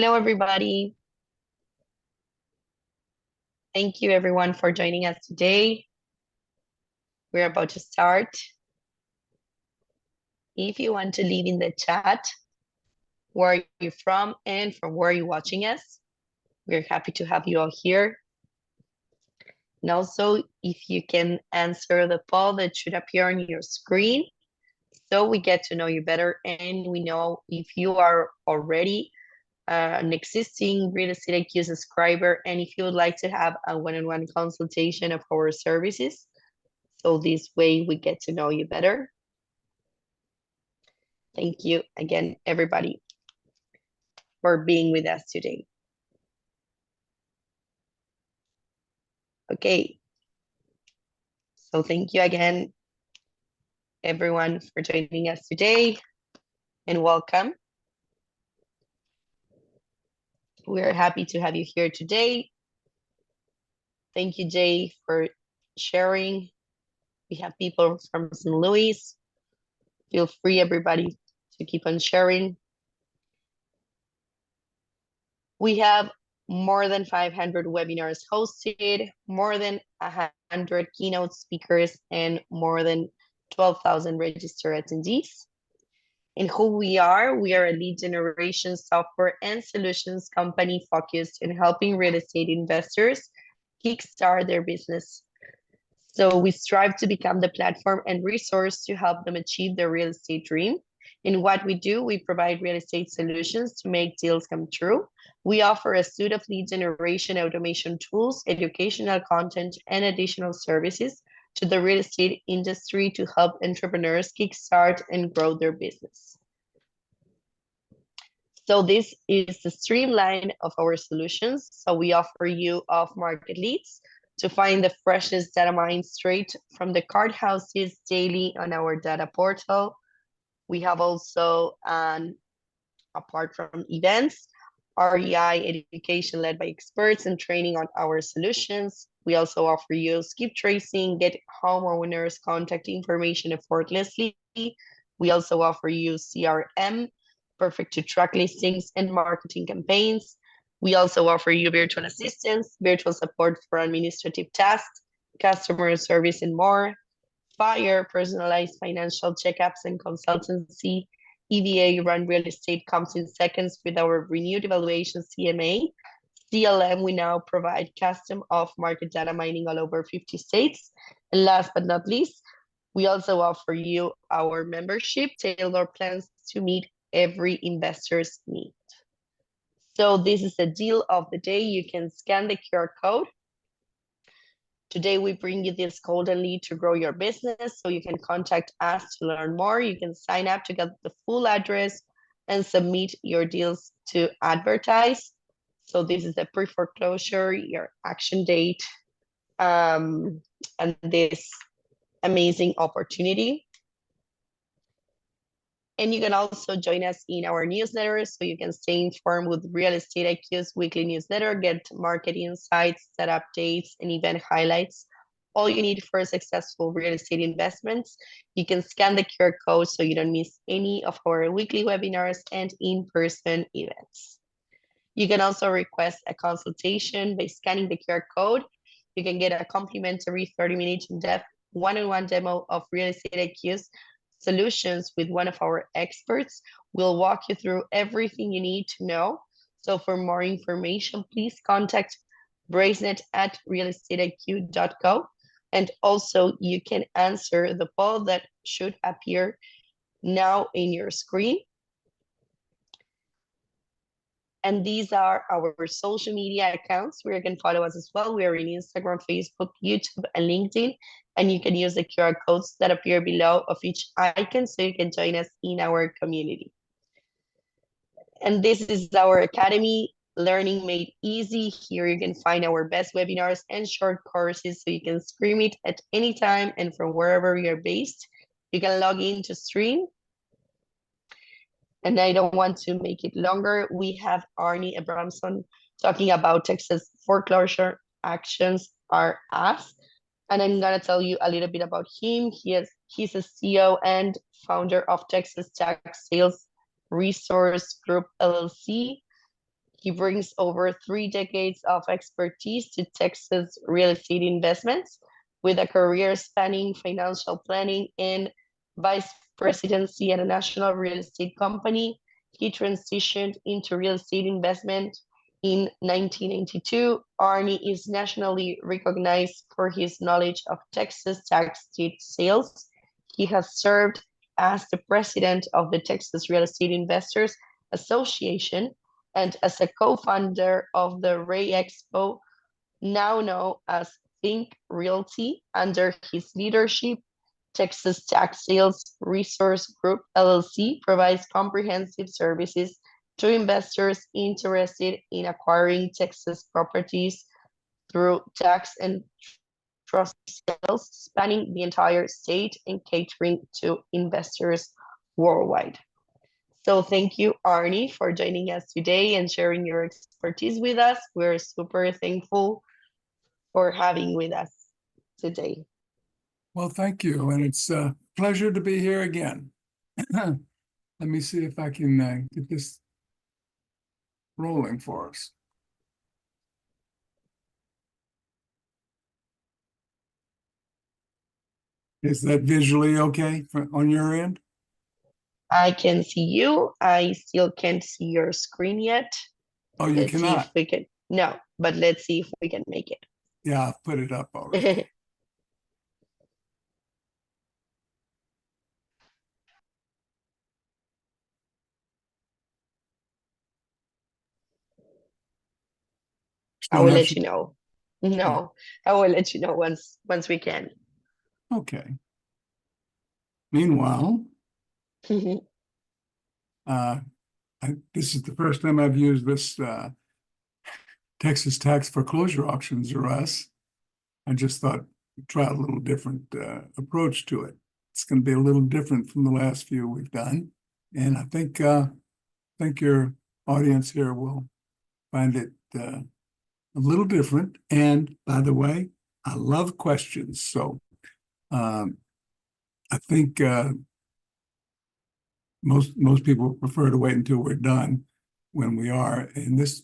Hello, everybody. Thank you, everyone, for joining us today. We're about to start. If you want to leave in the chat where are you from and from where you're watching us, we're happy to have you all here. And also, if you can answer the poll that should appear on your screen, so we get to know you better and we know if you are already an existing Real Estate IQ subscriber and if you would like to have a one-on-one consultation of our services. So this way we get to know you better. Thank you again, everybody, for being with us today. Okay. So thank you again, everyone, for joining us today and welcome. We are happy to have you here today. Thank you, Jay, for sharing. We have people from St. Louis. Feel free, everybody, to keep on sharing. We have more than 500 webinars hosted, more than 100 keynote speakers, and more than 12,000 registered attendees. And who we are a lead generation software and solutions company focused on helping real estate investors kickstart their business. So we strive to become the platform and resource to help them achieve their real estate dream. In what we do, we provide real estate solutions to make deals come true. We offer a suite of lead generation automation tools, educational content, and additional services to the real estate industry to help entrepreneurs kickstart and grow their business. So this is the streamline of our solutions. So we offer you off-market leads to find the freshest data mine straight from the card houses daily on our data portal. We have also, apart from events, REI education led by experts and training on our solutions. We also offer you skip tracing, get homeowners contact information effortlessly. We also offer you CRM, perfect to track listings and marketing campaigns. We also offer you virtual assistance, virtual support for administrative tasks, customer service, and more. Fire, personalized financial checkups and consultancy. EVA run real estate comes in seconds with our renewed evaluation CMA. CLM, we now provide custom off-market data mining all over 50 states. And last but not least, we also offer you our membership tailored plans to meet every investor's need. So this is the deal of the day. You can scan the QR code. Today, we bring you this golden lead to grow your business. So you can contact us to learn more. You can sign up to get the full address and submit your deals to advertise. So this is the pre-foreclosure, your action date, and this amazing opportunity. And you can also join us in our newsletter so you can stay informed with Real Estate IQ's weekly newsletter, get market insights, set updates, and event highlights. All you need for a successful real estate investments. You can scan the QR code so you don't miss any of our weekly webinars and in-person events. You can also request a consultation by scanning the QR code. You can get a complimentary 30-minute in-depth one-on-one demo of Real Estate IQ's solutions with one of our experts. We'll walk you through everything you need to know. So for more information, please contact bracenet@realestateIQ.co. And also you can answer the poll that should appear now in your screen. And these are our social media accounts where you can follow us as well. We are in Instagram, Facebook, YouTube, and LinkedIn. And you can use the QR codes that appear below of each icon so you can join us in our community. And this is our academy, Learning Made Easy. Here you can find our best webinars and short courses so you can stream it at any time and from wherever you're based. You can log in to stream. And I don't want to make it longer. We have Arnie Abramson talking about Texas foreclosure actions are asked. And I'm gonna tell you a little bit about him. He's a CEO and founder of Texas Tax Sales Resource Group LLC. He brings over 3 decades of expertise to Texas real estate investments with a career spanning financial planning and vice presidency at a national real estate company. He transitioned into real estate investment in 1992. Arnie is nationally recognized for his knowledge of Texas tax deed sales. He has served as the president of the Texas Real Estate Investors Association and as a co-founder of the Ray Expo, now known as Think Realty. Under his leadership, Texas Tax Sales Resource Group LLC provides comprehensive services to investors interested in acquiring Texas properties through tax and trust sales spanning the entire state and catering to investors worldwide. So thank you, Arnie, for joining us today and sharing your expertise with us. We're super thankful for having with us today. Well, thank you. And it's a pleasure to be here again. Let me see if I can get this rolling for us. Is that visually okay on your end? I can see you. I still can't see your screen yet. Oh, you Let's see if cannot? we can. No, but let's see if we can make it. Yeah, I've put it up already. I Don't will have let to. you know. Yeah. No, I will let you know once we can. Okay. Meanwhile, this is the first time I've used this Texas Tax Foreclosure Auctions or us. I just thought try a little different approach to it. It's going to be a little different from the last few we've done, and I think your audience here will find it a little different. And by the way, I love questions, so I think most people prefer to wait until we're done when we are. And this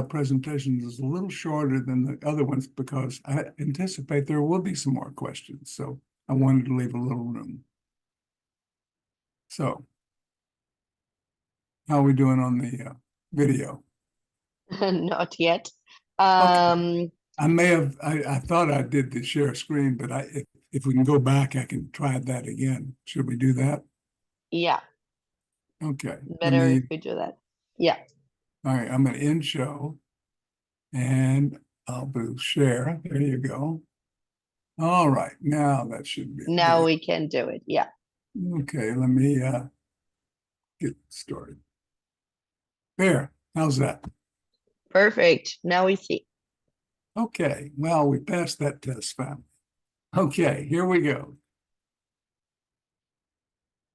presentation is a little shorter than the other ones because I anticipate there will be some more questions. So I wanted to leave a little room. So how are we doing on the video? Not yet. Okay. I thought I did the share screen, but if we can go back, I can try that again. Should we do that? Yeah. Okay. Better if we do that. Yeah. All right, I'm going to end show and I'll do share. There you go. All right, now that should be. Now we can do it. Yeah. Okay, let me get started. There, how's that? Perfect. Now we see. Okay, well, we passed that test finally. Okay, here we go.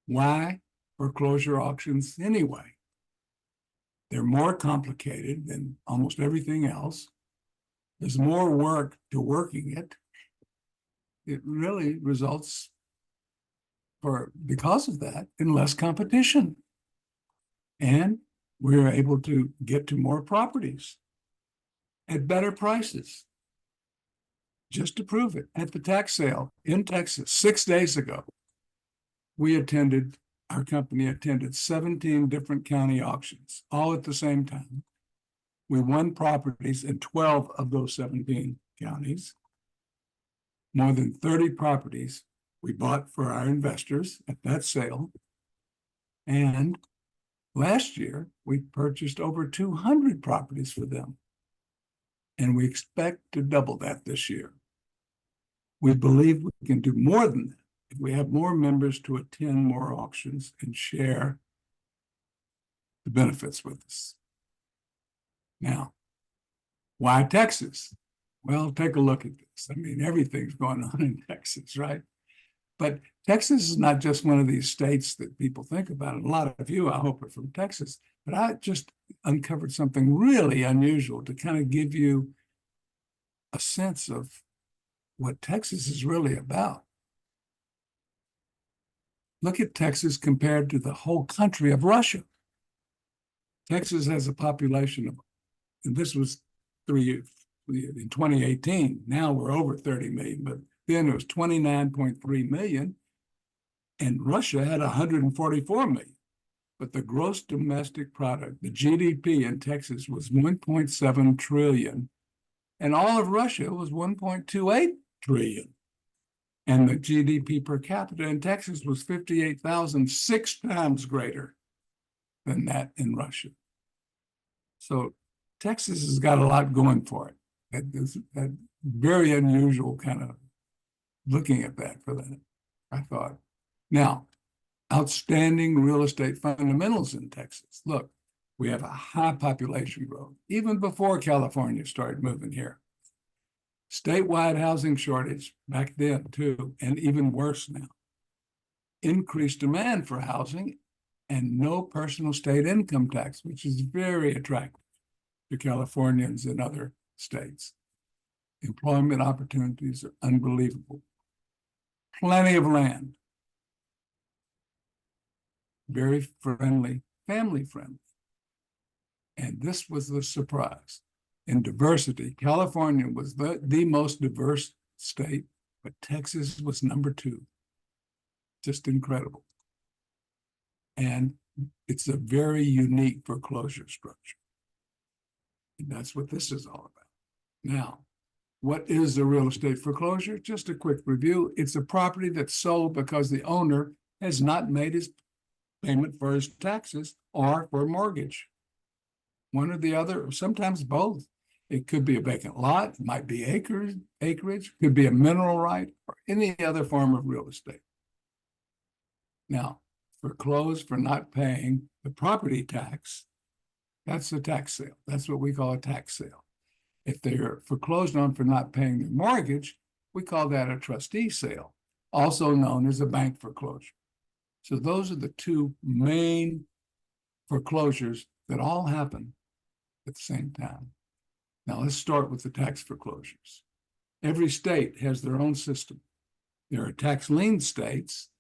Why foreclosure auctions anyway? They're more complicated than almost everything else. There's more work to working it. It really results because of that in less competition. And we're able to get to more properties at better prices. Just to prove it, at the tax sale in Texas 6 days ago, our company attended 17 different county auctions, all at the same time. We won properties in 12 of those 17 counties. More than 30 properties we bought for our investors at that sale. And last year, we purchased over 200 properties for them. And we expect to double that this year. We believe we can do more than that if we have more members to attend more auctions and share the benefits with us. Now, why Texas? Well, take a look at this. I mean, everything's going on in Texas, right? But Texas is not just one of these states that people think about. And a lot of you, I hope, are from Texas. But I just uncovered something really unusual to kind of give you a sense of what Texas is really about. Look at Texas compared to the whole country of Russia. Texas has a population of and this was in 2018. Now we're over 30 million, but then it was 29.3 million, and Russia had 144 million. But the gross domestic product, the GDP in Texas, was 1.7 trillion, and all of Russia was 1.28 trillion. And the GDP per capita in Texas was 58,000, 6 times greater than that in Russia. So Texas has got a lot going for it. That very unusual kind of looking at that for that, I thought. Now, outstanding real estate fundamentals in Texas. Look, we have a high population growth, even before California started moving here. Statewide housing shortage back then too, and even worse now. Increased demand for housing and no personal state income tax, which is very attractive to Californians in other states. Employment opportunities are unbelievable. Plenty of land. Very friendly, family friendly. And this was the surprise. In diversity, California was the most diverse state, but Texas was number 2. Just incredible. And it's a very unique foreclosure structure. And that's what this is all about. Now, what is a real estate foreclosure? Just a quick review. It's a property that's sold because the owner has not made his payment for his taxes or for a mortgage. One or the other, or sometimes both. It could be a vacant lot, it might be acreage, could be a mineral right, or any other form of real estate. Now, foreclosed for not paying the property tax, that's a tax sale. That's what we call a tax sale. If they're foreclosed on for not paying their mortgage, we call that a trustee sale, also known as a bank foreclosure. So those are the 2 main foreclosures that all happen at the same time. Now let's start with the tax foreclosures. Every state has their own system. There are tax lien states.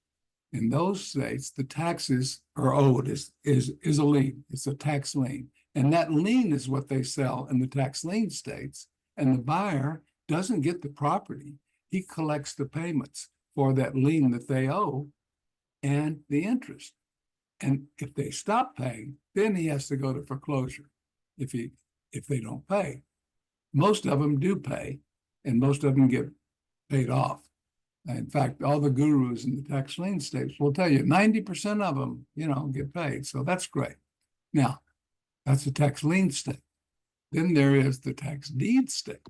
In those states, the taxes are owed is a lien. It's a tax lien. And that lien is what they sell in the tax lien states. And the buyer doesn't get the property. He collects the payments for that lien that they owe and the interest. And if they stop paying, then he has to go to foreclosure if they don't pay. Most of them do pay, and most of them get paid off. In fact, all the gurus in the tax lien states will tell you 90% of them, get paid. So that's great. Now, that's a tax lien state. Then there is the tax deed state,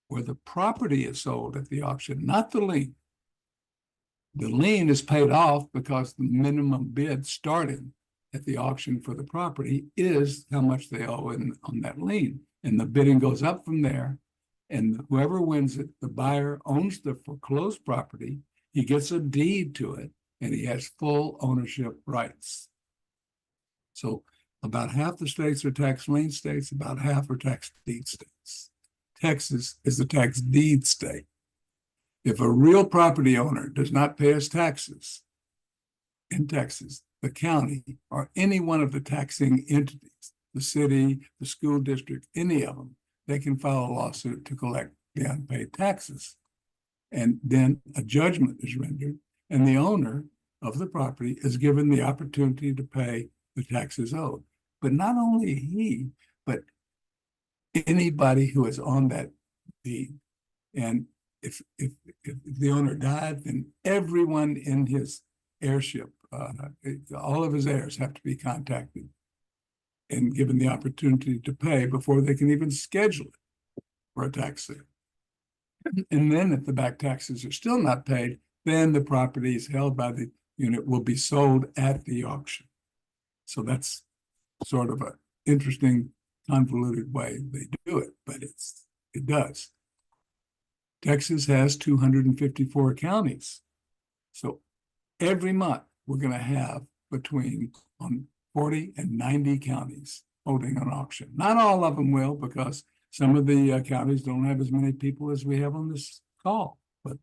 where the property is sold at the auction, not the lien. The lien is paid off because the minimum bid starting at the auction for the property is how much they owe on that lien. And the bidding goes up from there. And whoever wins it, the buyer owns the foreclosed property. He gets a deed to it, and he has full ownership rights. So about half the states are tax lien states, about half are tax deed states. Texas is a tax deed state. If a real property owner does not pay his taxes in Texas, the county, or any one of the taxing entities, the city, the school district, any of them, they can file a lawsuit to collect the unpaid taxes. And then a judgment is rendered, and the owner of the property is given the opportunity to pay the taxes owed. But not only he, but anybody who is on that deed. And if the owner died, then everyone in his heirship, all of his heirs have to be contacted and given the opportunity to pay before they can even schedule it for a tax sale. And then if the back taxes are still not paid, then the property is held by the unit, will be sold at the auction. So that's sort of an interesting, convoluted way they do it, but it does. Texas has 254 counties. So every month we're going to have between 40 and 90 counties holding an auction. Not all of them will, because some of the counties don't have as many people as we have on this call, but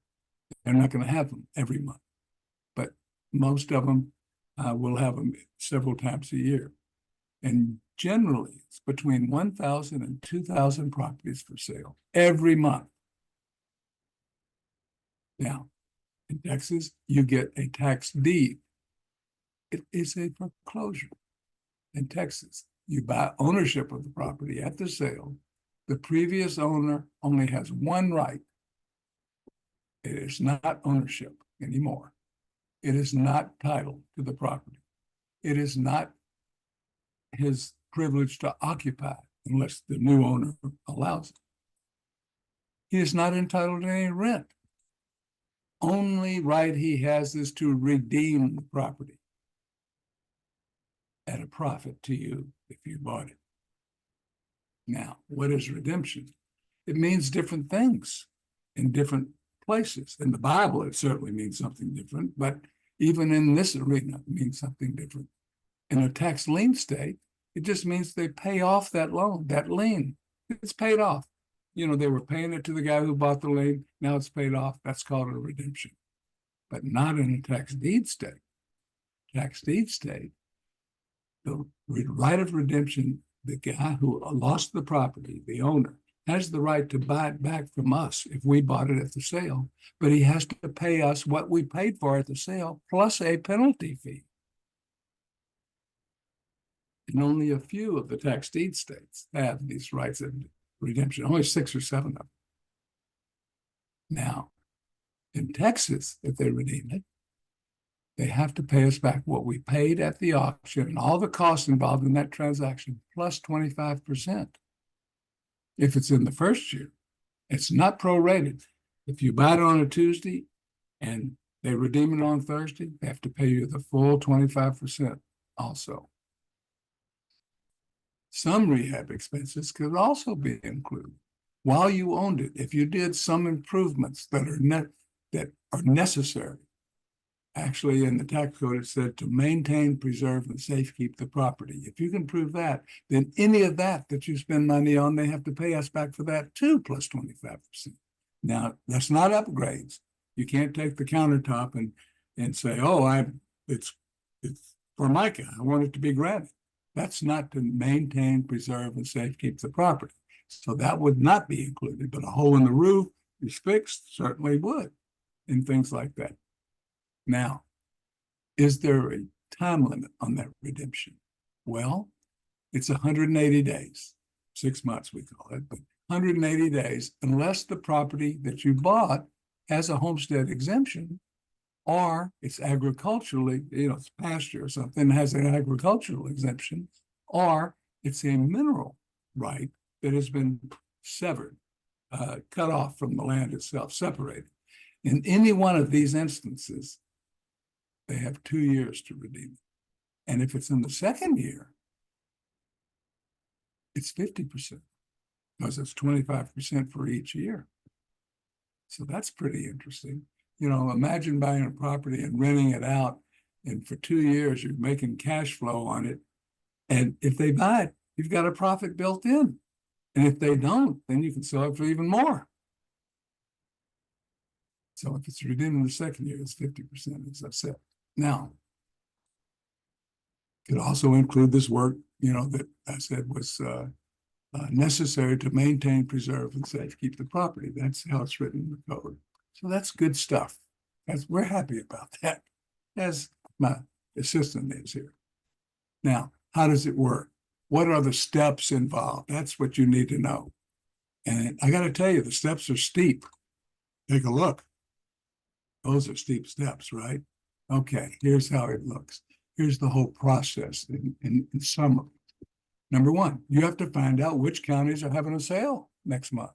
they're not going to have them every month. But most of them will have them several times a year. And generally, it's between 1,000 and 2,000 properties for sale every month. Now, in Texas, you get a tax deed. It is a foreclosure. In Texas, you buy ownership of the property at the sale. The previous owner only has one right. It is not ownership anymore. It is not title to the property. It is not his privilege to occupy unless the new owner allows it. He is not entitled to any rent. Only right he has is to redeem the property at a profit to you if you bought it. Now, what is redemption? It means different things in different places. In the Bible, it certainly means something different, but even in this arena, it means something different. In a tax lien state, it just means they pay off that loan, that lien. It's paid off. You know, they were paying it to the guy who bought the lien. Now it's paid off. That's called a redemption. But not in a tax deed state. Tax deed state, the right of redemption, the guy who lost the property, the owner, has the right to buy it back from us if we bought it at the sale, but he has to pay us what we paid for at the sale plus a penalty fee. And only a few of the tax deed states have these rights of redemption, only 6 or 7 of them. Now, in Texas, if they redeem it, they have to pay us back what we paid at the auction and all the costs involved in that transaction, plus 25%. If it's in the first year, it's not prorated. If you buy it on a Tuesday and they redeem it on Thursday, they have to pay you the full 25% also. Some rehab expenses could also be included. While you owned it, if you did some improvements that are necessary, actually in the tax code, it said to maintain, preserve, and safekeep the property. If you can prove that, then any of that you spend money on, they have to pay us back for that too, plus 25%. Now, that's not upgrades. You can't take the countertop and say, oh, it's Formica, I want it to be granite. That's not to maintain, preserve, and safekeep the property. So that would not be included, but a hole in the roof is fixed, certainly would, and things like that. Now, is there a time limit on that redemption? Well, it's 180 days, 6 months we call it, but 180 days, unless the property that you bought has a homestead exemption, or it's agriculturally, it's pasture or something, has an agricultural exemption, or it's a mineral right that has been severed, cut off from the land itself, separated. In any one of these instances, they have 2 years to redeem it. And if it's in the second year, it's 50%, because it's 25% for each year. So that's pretty interesting. Imagine buying a property and renting it out, and for 2 years, you're making cash flow on it. And if they buy it, you've got a profit built in. And if they don't, then you can sell it for even more. So if it's redeemed in the second year, it's 50%, as I said. Now, it could also include this work, that I said was necessary to maintain, preserve, and safekeep the property. That's how it's written in the code. So that's good stuff. We're happy about that, as my assistant is here. Now, how does it work? What are the steps involved? That's what you need to know. And I got to tell you, the steps are steep. Take a look. Those are steep steps, right? Okay, here's how it looks. Here's the whole process in summary. Number one, you have to find out which counties are having a sale next month.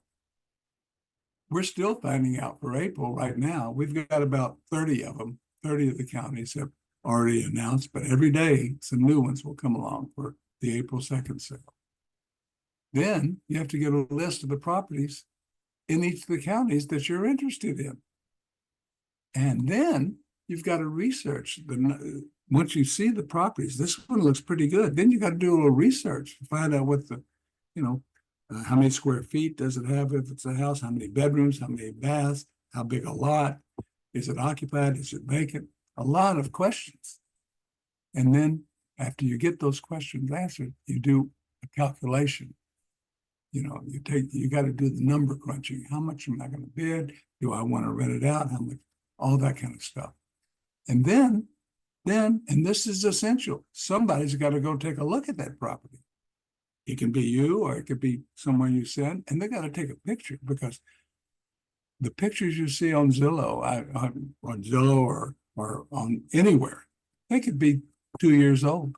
We're still finding out for April right now. We've got about 30 of them. 30 of the counties have already announced, but every day some new ones will come along for the April 2nd sale. Then you have to get a list of the properties in each of the counties that you're interested in. And then you've got to research once you see the properties, this one looks pretty good. Then you got to do a little research to find out what how many square feet does it have if it's a house, how many bedrooms, how many baths, how big a lot, is it occupied, is it vacant? A lot of questions. And then after you get those questions answered, you do a calculation. You know, you got to do the number crunching. How much am I going to bid? Do I want to rent it out? How much? All that kind of stuff. And then, and this is essential, somebody's got to go take a look at that property. It can be you, or it could be someone you send, and they got to take a picture, because the pictures you see on Zillow, or on anywhere, they could be 2 years old.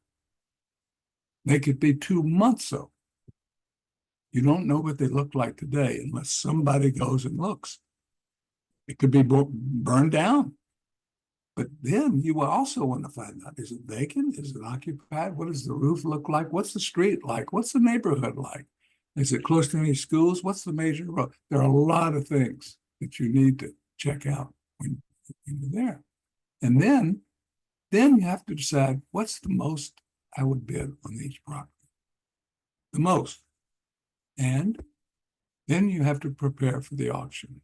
They could be 2 months old. You don't know what they look like today unless somebody goes and looks. It could be burned down. But then you will also want to find out, is it vacant? Is it occupied? What does the roof look like? What's the street like? What's the neighborhood like? Is it close to any schools? What's the major road? There are a lot of things that you need to check out when you're there. And then you have to decide, what's the most I would bid on each property? The most. And then you have to prepare for the auction.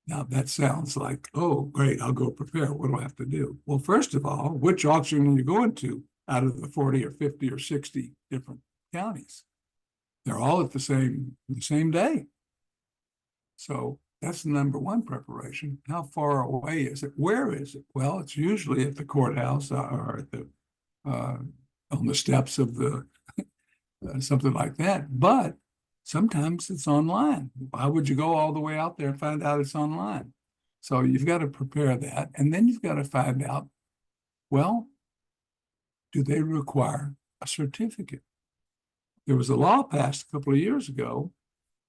Now that sounds like, oh, great, I'll go prepare. What do I have to do? Well, first of all, which auction are you going to out of the 40 or 50 or 60 different counties? They're all at the same day. So that's the number one preparation. How far away is it? Where is it? Well, it's usually at the courthouse or at the on the steps of the something like that. But sometimes it's online. Why would you go all the way out there and find out it's online? So you've got to prepare that. And then you've got to find out, well, do they require a certificate? There was a law passed a couple of years ago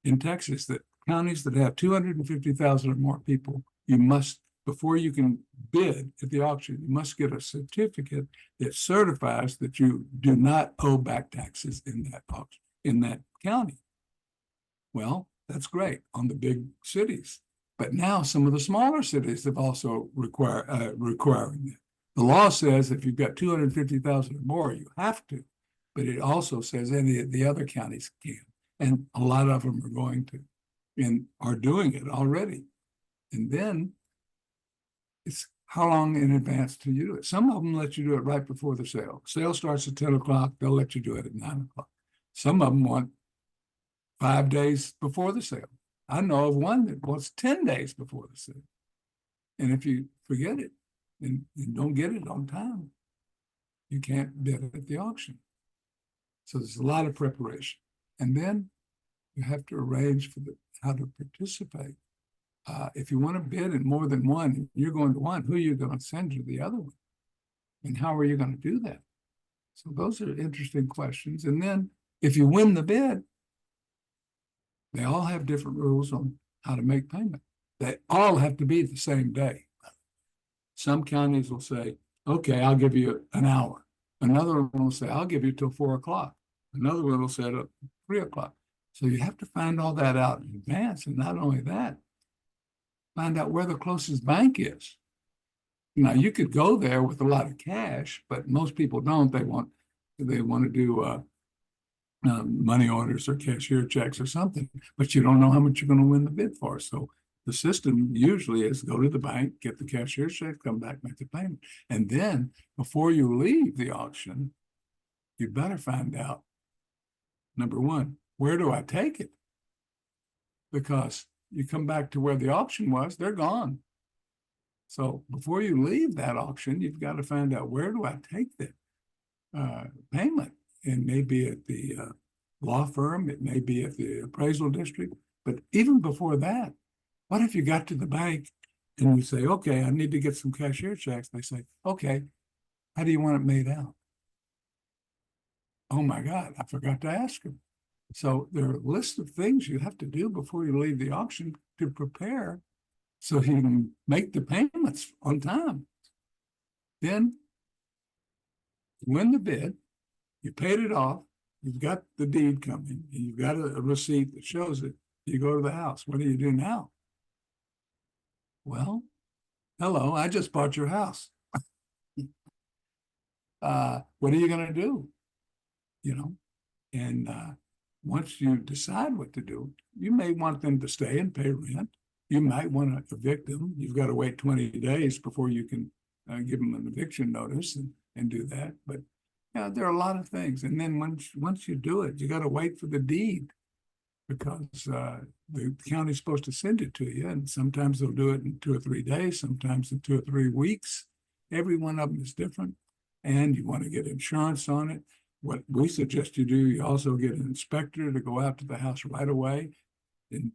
in Texas that counties that have 250,000 or more people, you must, before you can bid at the auction, you must get a certificate that certifies that you do not owe back taxes in that auction, in that county. Well, that's great on the big cities, but now some of the smaller cities have also requiring that. The law says if you've got 250,000 or more, you have to, but it also says any of the other counties can, and a lot of them are going to, and are doing it already. And then it's how long in advance do you do it? Some of them let you do it right before the sale. Sale starts at 10 o'clock, they'll let you do it at 9 o'clock. Some of them want 5 days before the sale. I know of one that wants 10 days before the sale. And if you forget it and don't get it on time, you can't bid it at the auction. So there's a lot of preparation. And then you have to arrange for how to participate. If you want to bid in more than one, you're going to one, who are you going to send to the other one? And how are you going to do that? So those are interesting questions. And then if you win the bid, they all have different rules on how to make payment. They all have to be the same day. Some counties will say, okay, I'll give you an hour. Another one will say, I'll give you till 4 o'clock. Another one will say 3 o'clock. So you have to find all that out in advance. And not only that, find out where the closest bank is. Now, you could go there with a lot of cash, but most people don't. They want to do money orders or cashier checks or something, but you don't know how much you're going to win the bid for. So the system usually is go to the bank, get the cashier check, come back, make the payment. And then before you leave the auction, you better find out, number one, where do I take it? Because you come back to where the auction was, they're gone. So before you leave that auction, you've got to find out, where do I take the payment? It may be at the law firm, it may be at the appraisal district, but even before that, what if you got to the bank and you say, okay, I need to get some cashier checks? They say, okay, how do you want it made out? Oh my God, I forgot to ask them. So there are a list of things you have to do before you leave the auction to prepare so you can make the payments on time. Then you win the bid, you paid it off, you've got the deed coming, and you've got a receipt that shows it. You go to the house. What do you do now? Well, hello, I just bought your house. What are you going to do? You know, and once you decide what to do, you may want them to stay and pay rent. You might want to evict them. You've got to wait 20 days before you can give them an eviction notice and do that. But Yeah, there are a lot of things. And then once you do it, you got to wait for the deed because the county's supposed to send it to you. And sometimes they'll do it in 2 or 3 days, sometimes in 2 or 3 weeks. Every one of them is different. And you want to get insurance on it. What we suggest you do, you also get an inspector to go out to the house right away and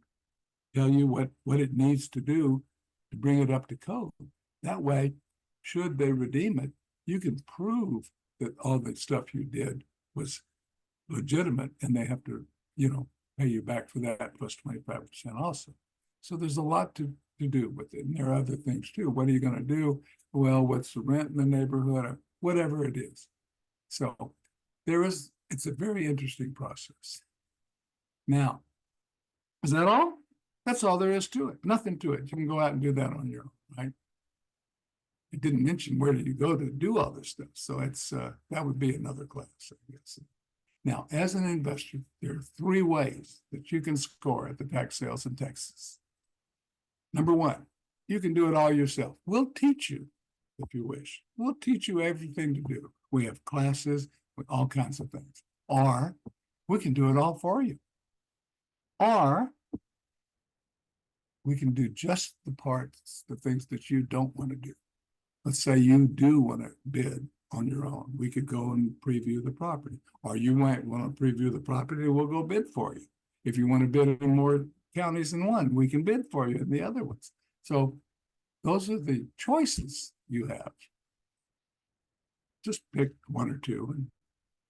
tell you what it needs to do to bring it up to code. That way, should they redeem it, you can prove that all the stuff you did was legitimate and they have to, pay you back for that plus 25% also. So there's a lot to do with it. And there are other things too. What are you going to do? Well, what's the rent in the neighborhood or whatever it is. So it's a very interesting process. Now, is that all? That's all there is to it. Nothing to it. You can go out and do that on your own, right? It didn't mention where do you go to do all this stuff. So that would be another class, I guess. Now, as an investor, there are 3 ways that you can score at the tax sales in Texas. Number 1, you can do it all yourself. We'll teach you if you wish. We'll teach you everything to do. We have classes with all kinds of things. Or we can do it all for you. Or we can do just the parts, the things that you don't want to do. Let's say you do want to bid on your own. We could go and preview the property. Or you might want to preview the property, we'll go bid for you. If you want to bid in more counties than one, we can bid for you in the other ones. So those are the choices you have. Just pick 1 or 2 and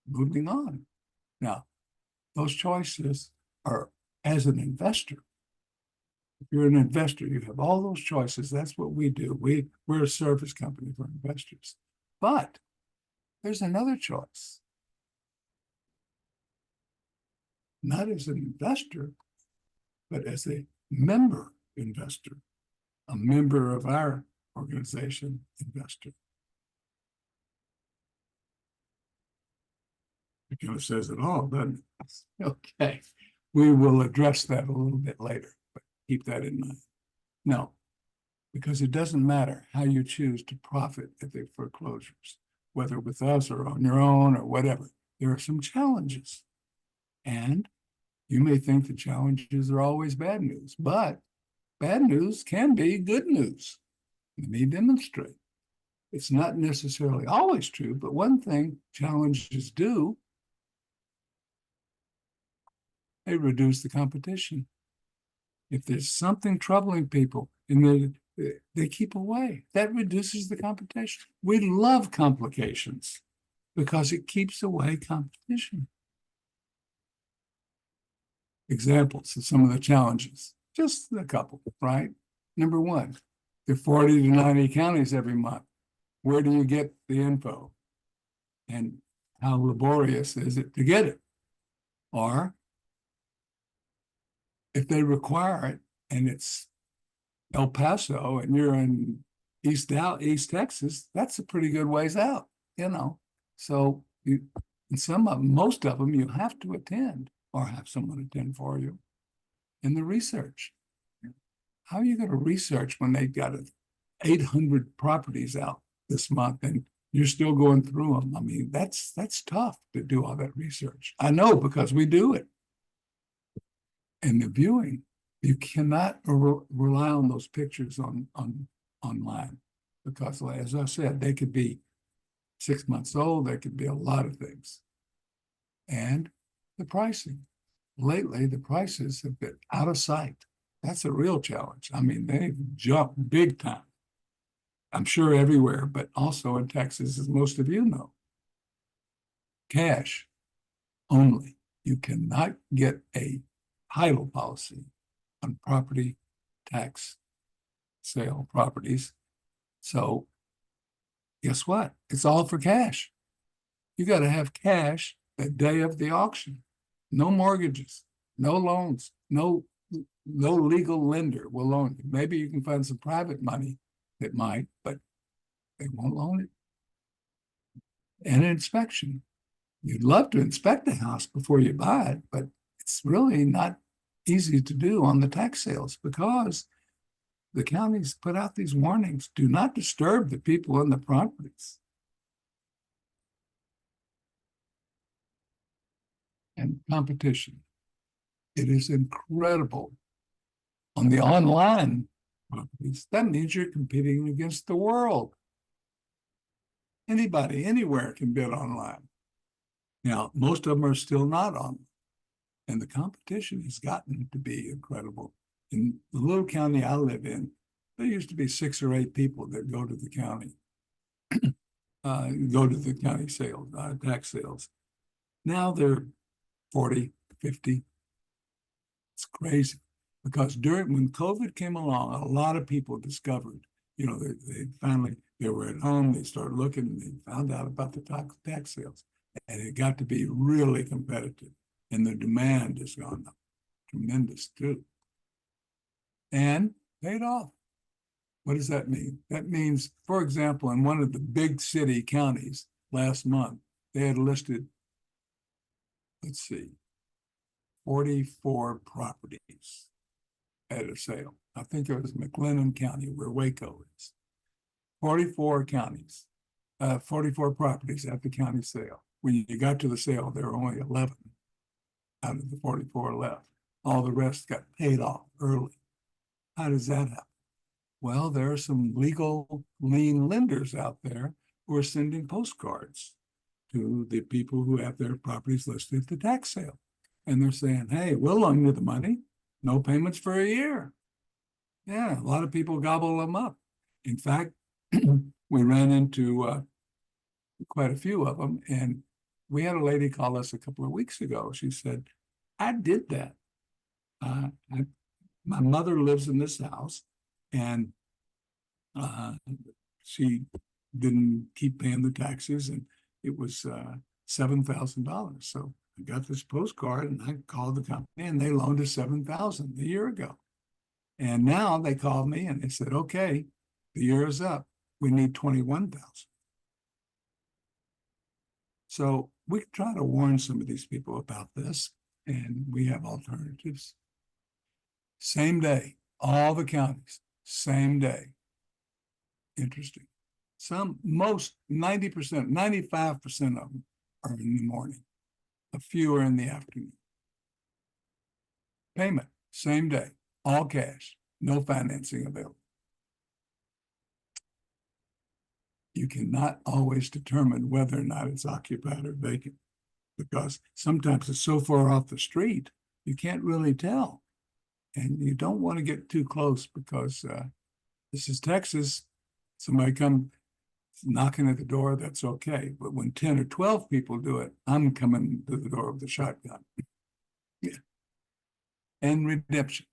moving on. Now, those choices are as an investor. If you're an investor, you have all those choices. That's what we do. We're a service company for investors. But there's another choice. Not as an investor, but as a member investor, a member of our organization investor. It kind of says it all, doesn't it? Okay. We will address that a little bit later, but keep that in mind. No, because it doesn't matter how you choose to profit at the foreclosures, whether with us or on your own or whatever. There are some challenges. And you may think the challenges are always bad news, but bad news can be good news. Let me demonstrate. It's not necessarily always true, but one thing challenges do, they reduce the competition. If there's something troubling people and they keep away, that reduces the competition. We love complications because it keeps away competition. Examples of some of the challenges, just a couple, right? Number 1, there are 40 to 90 counties every month. Where do you get the info? And how laborious is it to get it? Or if they require it and it's El Paso and you're in East Texas, that's a pretty good ways out, So most of them you have to attend or have someone attend for you. And the research. How are you going to research when they've got 800 properties out this month and you're still going through them? I mean, that's tough to do all that research. I know because we do it. And the viewing, you cannot rely on those pictures online because, as I said, they could be 6 months old. They could be a lot of things. And the pricing. Lately, the prices have been out of sight. That's a real challenge. I mean, they've jumped big time. I'm sure everywhere, but also in Texas, as most of you know. Cash only. You cannot get a title policy on property tax sale properties. So guess what? It's all for cash. You got to have cash the day of the auction. No mortgages, no loans, no legal lender will loan you. Maybe you can find some private money that might, but they won't loan it. And an inspection. You'd love to inspect the house before you buy it, but it's really not easy to do on the tax sales because the counties put out these warnings. Do not disturb the people in the properties. and competition. It is incredible. On the online properties, that means you're competing against the world. Anybody, anywhere can bid online. Now, most of them are still not on. And the competition has gotten to be incredible. In the little county I live in, there used to be 6 or 8 people that go to the county, sales, tax sales. Now they're 40, 50. It's crazy. Because when COVID came along, a lot of people discovered, they finally, they were at home, they started looking, and they found out about the tax sales. And it got to be really competitive. And the demand has gone up tremendous too. And paid off. What does that mean? That means, for example, in one of the big city counties last month, they had listed, 44 properties at a sale. I think it was McLennan County where Waco is. 44 counties, 44 properties at the county sale. When you got to the sale, there were only 11 out of the 44 left. All the rest got paid off early. How does that happen? Well, there are some legal lien lenders out there who are sending postcards to the people who have their properties listed at the tax sale. And they're saying, hey, we'll loan you the money, no payments for a year. Yeah, a lot of people gobble them up. In fact, we ran into quite a few of them. And we had a lady call us a couple of weeks ago. She said, I did that. My mother lives in this house, and she didn't keep paying the taxes, and it was $7,000. So I got this postcard, and I called the company, and they loaned us $7,000 a year ago. And now they called me, and they said, okay, the year is up. We need $21,000. So we try to warn some of these people about this, and we have alternatives. Same day, all the counties, same day. Interesting. Most 90%, 95% of them are in the morning. A few are in the afternoon. Payment, same day, all cash, no financing available. You cannot always determine whether or not it's occupied or vacant, because sometimes it's so far off the street, you can't really tell. And you don't want to get too close, because this is Texas. Somebody come knocking at the door, that's okay. But when 10 or 12 people do it, I'm coming to the door with a shotgun. Yeah. And redemption.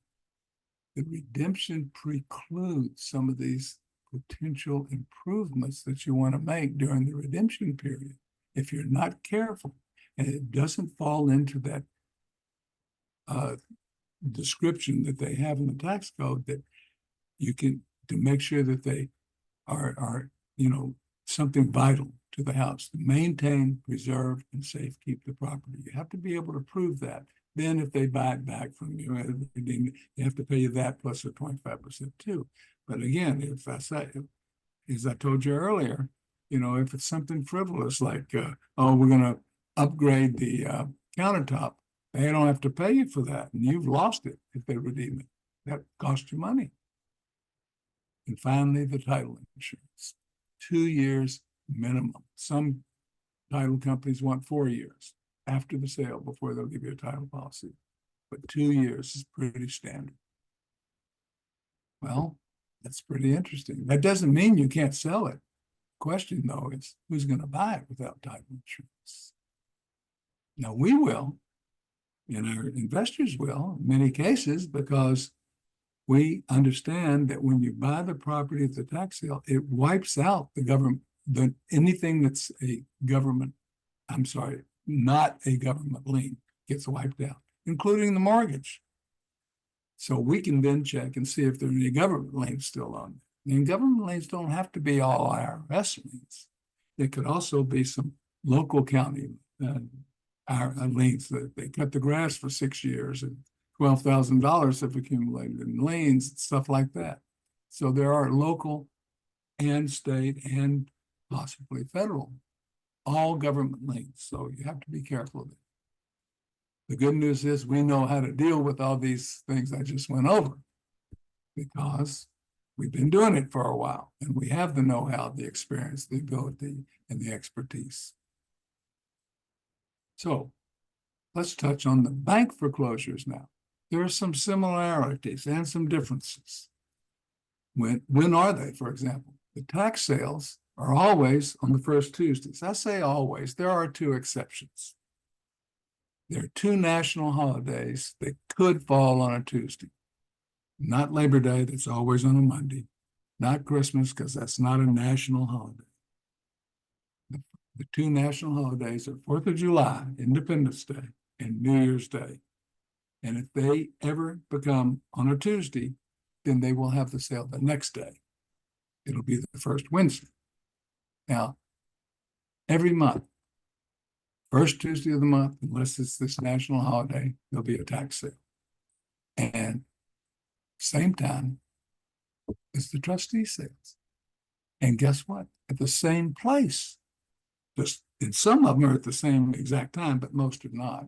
The redemption precludes some of these potential improvements that you want to make during the redemption period. If you're not careful, and it doesn't fall into that description that they have in the tax code, that you can, to make sure that they are something vital to the house, to maintain, preserve, and safe keep the property. You have to be able to prove that. Then if they buy it back from you, they have to pay you that plus a 25% too. But again, if I say, as I told you earlier, if it's something frivolous like, oh, we're going to upgrade the countertop, they don't have to pay you for that, and you've lost it if they redeem it. That costs you money. And finally, the title insurance. 2 years minimum. Some title companies want 4 years after the sale before they'll give you a title policy. But 2 years is pretty standard. Well, that's pretty interesting. That doesn't mean you can't sell it. The question, though, is who's going to buy it without title insurance? Now, we will, and our investors will in many cases, because we understand that when you buy the property at the tax sale, it wipes out the government, anything that's not a government lien gets wiped out, including the mortgage. So we can then check and see if there are any government liens still on it. And government liens don't have to be all IRS liens. They could also be some local county liens that they cut the grass for 6 years and $12,000 have accumulated in liens and stuff like that. So there are local and state and possibly federal, all government liens. So you have to be careful of it. The good news is we know how to deal with all these things I just went over because we've been doing it for a while and we have the know-how, the experience, the ability, and the expertise. So let's touch on the bank foreclosures now. There are some similarities and some differences. When are they, for example? The tax sales are always on the first Tuesdays. I say always, there are two exceptions. There are two national holidays that could fall on a Tuesday. Not Labor Day, that's always on a Monday. Not Christmas, because that's not a national holiday. The two national holidays are 4th of July, Independence Day, and New Year's Day. And if they ever become on a Tuesday, then they will have the sale the next day. It'll be the first Wednesday. Now, every month, first Tuesday of the month, unless it's this national holiday, there'll be a tax sale. And same time as the trustee sales. And guess what? At the same place. Just and some of them are at the same exact time, but most are not.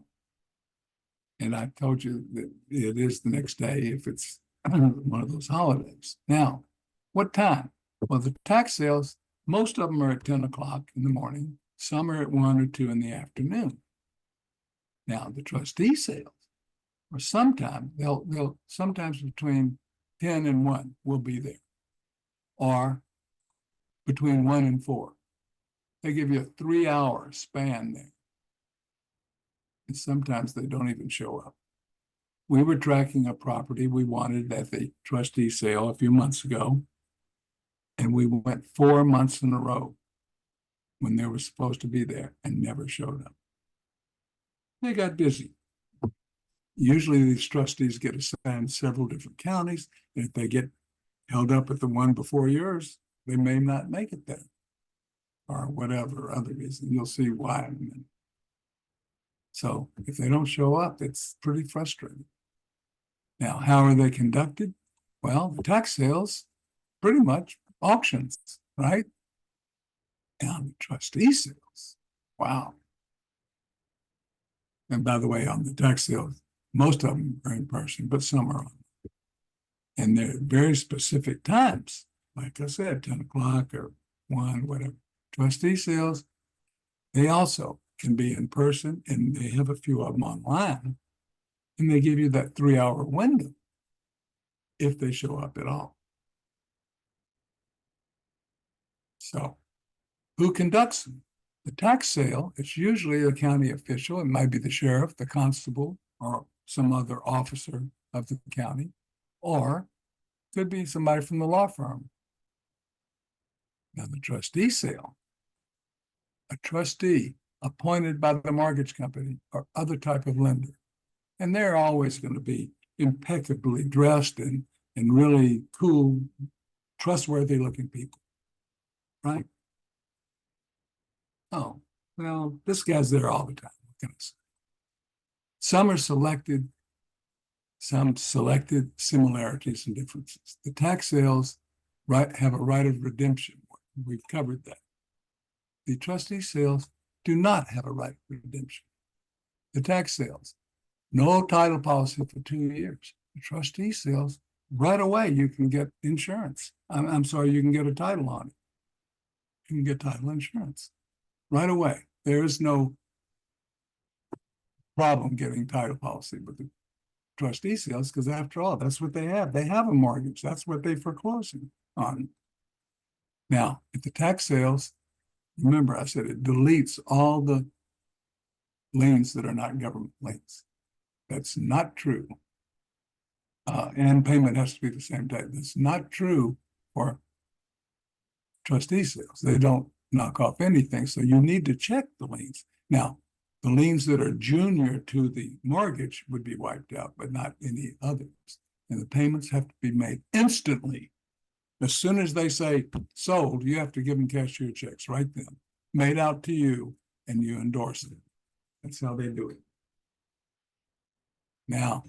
And I told you that it is the next day if it's one of those holidays. Now, what time? Well, the tax sales, most of them are at 10 o'clock in the morning. Some are at 1 or 2 in the afternoon. Now, the trustee sales, or sometime, they'll sometimes between 10 and 1 will be there, or between 1 and 4. They give you a 3-hour span there. And sometimes they don't even show up. We were tracking a property we wanted at the trustee sale a few months ago, and we went 4 months in a row when they were supposed to be there and never showed up. They got busy. Usually these trustees get assigned several different counties, and if they get held up at the one before yours, they may not make it there, or whatever other reason. You'll see why in a minute. So if they don't show up, it's pretty frustrating. Now, how are they conducted? Well, the tax sales, pretty much auctions, right? And the trustee sales, wow. And by the way, on the tax sales, most of them are in person, but some are on. And they're very specific times. Like I said, 10 o'clock or 1, whatever. Trustee sales, they also can be in person, and they have a few of them online. And they give you that 3-hour window if they show up at all. So who conducts them? The tax sale, it's usually a county official. It might be the sheriff, the constable, or some other officer of the county, or could be somebody from the law firm. Now, the trustee sale, a trustee appointed by the mortgage company or other type of lender. And they're always going to be impeccably dressed and really cool, trustworthy looking people, right? Oh, well, this guy's there all the time. What can I say? Some are selected, some selected similarities and differences. The tax sales have a right of redemption. We've covered that. The trustee sales do not have a right of redemption. The tax sales, no title policy for 2 years. The trustee sales, right away, you can get insurance. I'm sorry, you can get a title on it. You can get title insurance right away. There is no problem getting title policy with the trustee sales because after all, that's what they have. They have a mortgage. That's what they foreclosing on. Now, at the tax sales, remember I said it deletes all the liens that are not government liens. That's not true. And payment has to be the same type. That's not true for trustee sales. They don't knock off anything. So you need to check the liens. Now, the liens that are junior to the mortgage would be wiped out, but not any others. And the payments have to be made instantly. As soon as they say sold, you have to give them cashier checks right then, made out to you, and you endorse it. That's how they do it. Now,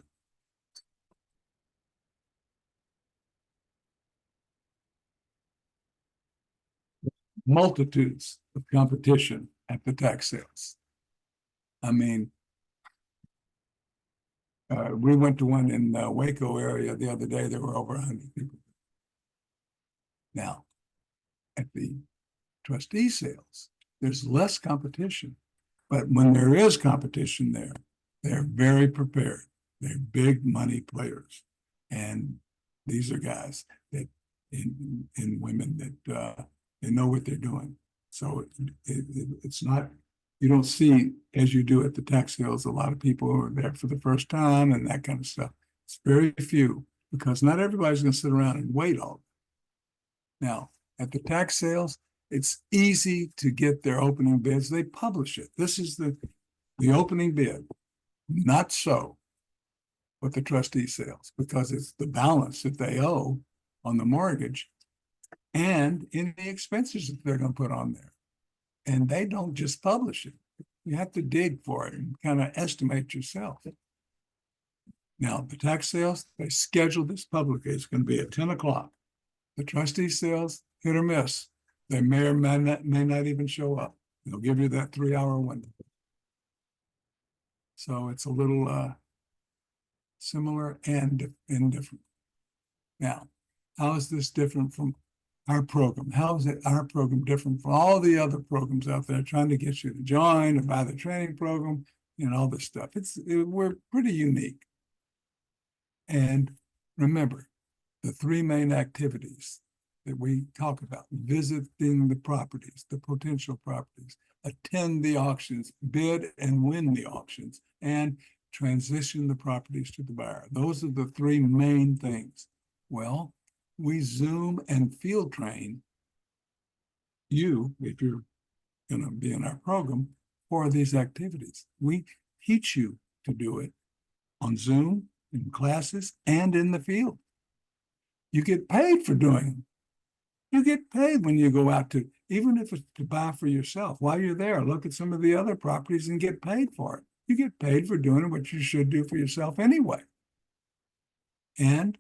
multitudes of competition at the tax sales. I mean, We went to one in the Waco area the other day. There were over 100 people. Now, at the trustee sales, there's less competition. But when there is competition there, they're very prepared. They're big money players. And these are guys that, and women that they know what they're doing. So it's not, you don't see, as you do at the tax sales, a lot of people who are there for the first time and that kind of stuff. It's very few, because not everybody's going to sit around and wait all. Now, at the tax sales, it's easy to get their opening bids. They publish it. This is the opening bid. Not so with the trustee sales, because it's the balance that they owe on the mortgage and any expenses that they're going to put on there. And they don't just publish it. You have to dig for it and kind of estimate yourself. Now, the tax sales, they schedule this publicly. It's going to be at 10 o'clock. The trustee sales, hit or miss. They may or may not even show up. They'll give you that 3-hour window. So it's a little similar and different. Now, how is this different from our program? How is our program different from all the other programs out there trying to get you to join or buy the training program and all this stuff? We're pretty unique. And remember, the 3 main activities that we talk about: visiting the properties, the potential properties, attend the auctions, bid and win the auctions, and transition the properties to the buyer. Those are the 3 main things. Well, we Zoom and field train you, if you're going to be in our program, for these activities. We teach you to do it on Zoom, in classes, and in the field. You get paid for doing them. You get paid when you go out to, even if it's to buy for yourself. While you're there, look at some of the other properties and get paid for it. You get paid for doing what you should do for yourself anyway. And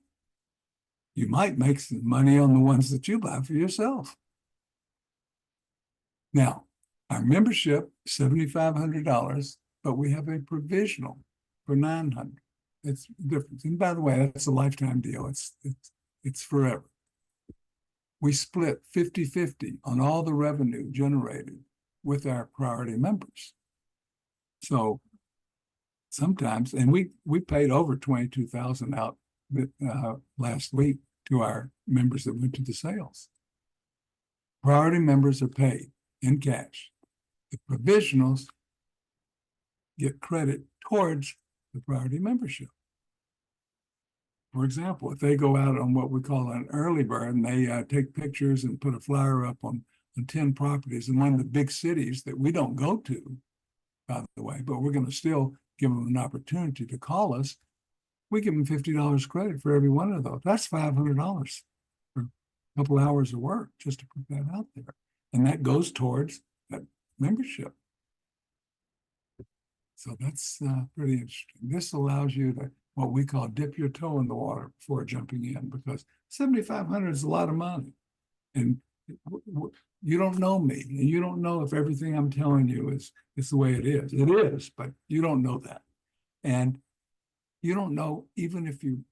you might make some money on the ones that you buy for yourself. Now, our membership is $7,500, but we have a provisional for $900. It's different. And by the way, that's a lifetime deal. It's forever. We split 50-50 on all the revenue generated with our priority members. So sometimes, and we paid over $22,000 out last week to our members that went to the sales. Priority members are paid in cash. The provisionals get credit towards the priority membership. For example, if they go out on what we call an early bird and they take pictures and put a flyer up on 10 properties in one of the big cities that we don't go to, by the way, but we're going to still give them an opportunity to call us, we give them $50 credit for every one of those. That's $500 for a couple hours of work just to put that out there. And that goes towards that membership. So that's pretty interesting. This allows you to, what we call, dip your toe in the water before jumping in, because $7,500 is a lot of money. And you don't know me, and you don't know if everything I'm telling you is the way it is. It is, but you don't know that. And you don't know even if you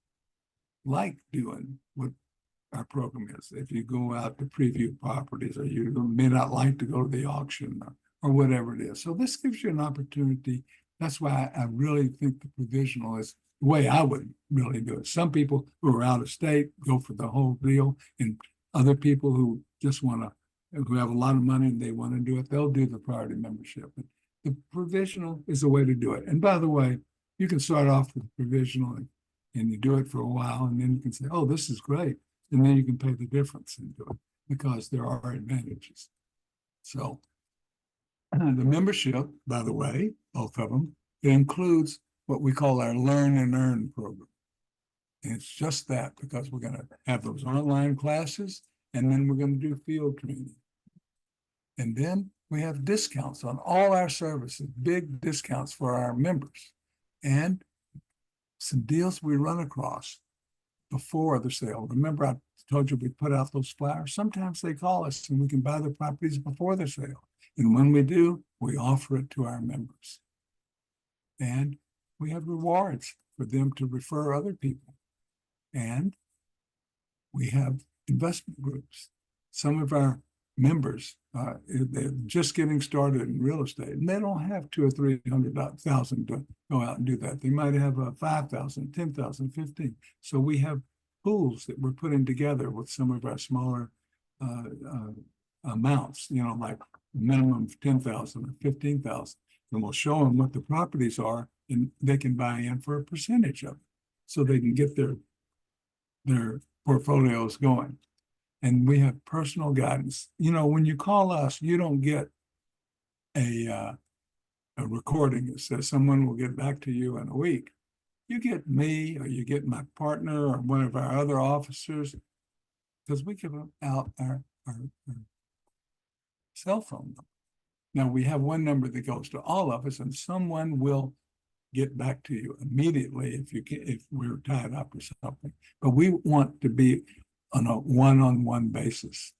like doing what our program is. If you go out to preview properties, or you may not like to go to the auction, or whatever it is. So this gives you an opportunity. That's why I really think the provisional is the way I would really do it. Some people who are out of state go for the whole deal, and other people who just want to, who have a lot of money and they want to do it, they'll do the priority membership. But the provisional is a way to do it. And by the way, you can start off with provisional and you do it for a while, and then you can say, oh, this is great. And then you can pay the difference and do it, because there are advantages. So the membership, by the way, both of them, it includes what we call our Learn and Earn program. And it's just that, because we're going to have those online classes, and then we're going to do field training. And then we have discounts on all our services, big discounts for our members, and some deals we run across before the sale. Remember, I told you we put out those flyers. Sometimes they call us and we can buy the properties before the sale. And when we do, we offer it to our members. And we have rewards for them to refer other people. And we have investment groups. Some of our members, they're just getting started in real estate, and they don't have 200,000 or 300,000 to go out and do that. They might have 5,000, 10,000, 15. So we have pools that we're putting together with some of our smaller amounts, like minimum of 10,000 or 15,000. And we'll show them what the properties are, and they can buy in for a percentage of it, so they can get their portfolios going. And we have personal guidance. When you call us, you don't get a recording that says someone will get back to you in a week. You get me, or you get my partner, or one of our other officers, because we give out our cell phone number. Now, we have one number that goes to all of us, and someone will get back to you immediately if we're tied up or something. But we want to be on a one-on-one basis.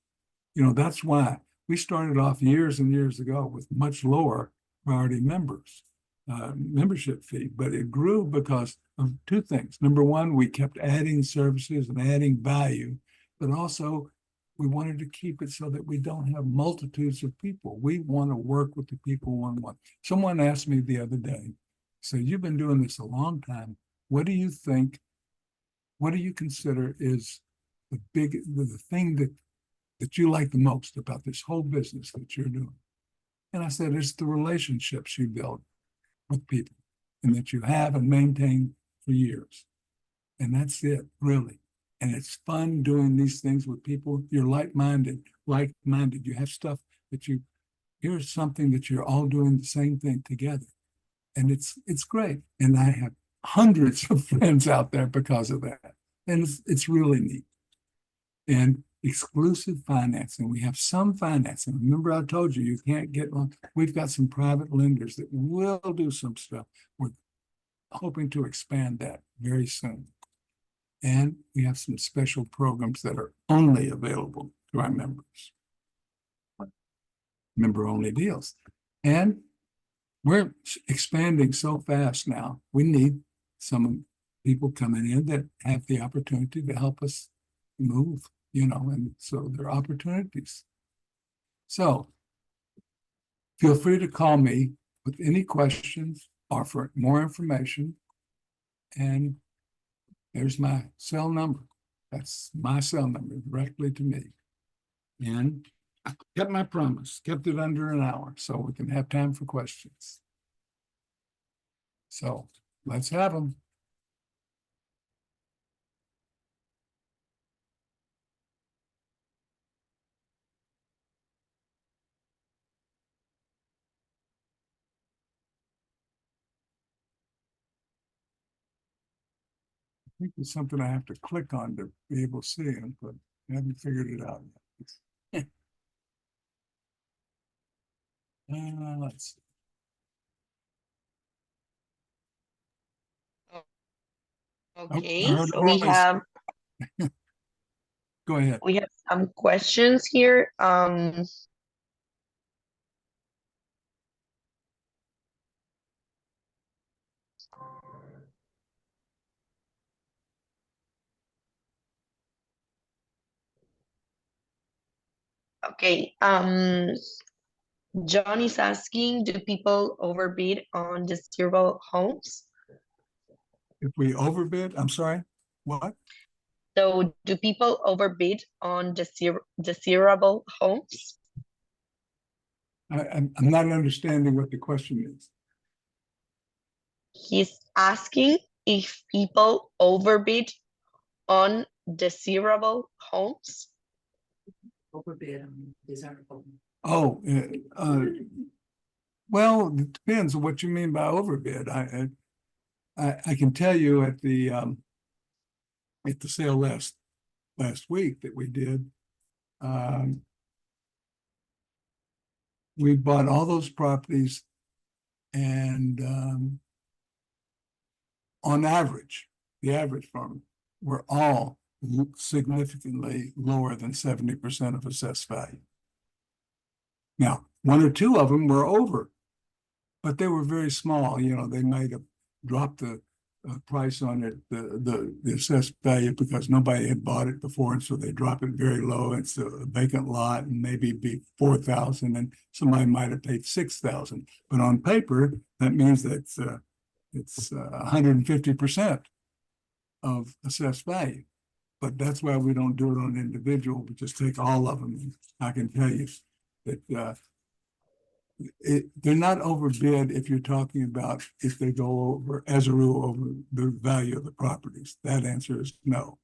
That's why we started off years and years ago with much lower priority membership fee, but it grew because of two things. Number one, we kept adding services and adding value, but also we wanted to keep it so that we don't have multitudes of people. We want to work with the people one-on-one. Someone asked me the other day, so you've been doing this a long time. What do you consider is the thing that you like the most about this whole business that you're doing? And I said, it's the relationships you build with people, and that you have and maintain for years. And that's it, really. And it's fun doing these things with people. You're like-minded. You have stuff that here's something that you're all doing the same thing together. And it's great. And I have hundreds of friends out there because of that. And it's really neat. And exclusive financing. We have some financing. Remember, I told you can't get loans. We've got some private lenders that will do some stuff. We're hoping to expand that very soon. And we have some special programs that are only available to our members. Member-only deals. And we're expanding so fast now. We need some people coming in that have the opportunity to help us move, and so there are opportunities. So feel free to call me with any questions or for more information. And there's my cell number. That's my cell number directly to me. And I kept my promise, kept it under an hour so we can have time for questions. So let's have them. I think there's something I have to click on to be able to see it, but I haven't figured it out yet. Let's see. Okay, so we have Go ahead. We have some questions here. Okay, John is asking, do people overbid on desirable homes? If we overbid, I'm sorry, what? So do people overbid on desirable homes? I'm not understanding what the question is. He's asking if people overbid on desirable homes. Overbid on desirable. Oh, well, it depends on what you mean by overbid. I can tell you at the sale last week that we did, we bought all those properties, and on average, the average farm were all significantly lower than 70% of assessed value. Now, one or two of them were over, but they were very small. They might have drop the price on it, the assessed value, because nobody had bought it before, and so they drop it very low. It's a vacant lot, and maybe be 4,000, and somebody might have paid 6,000. But on paper, that means that it's 150% of assessed value. But that's why we don't do it on individual. We just take all of them. And I can tell you that they're not overbid if you're talking about if they go over, as a rule, over the value of the properties. That answer is no.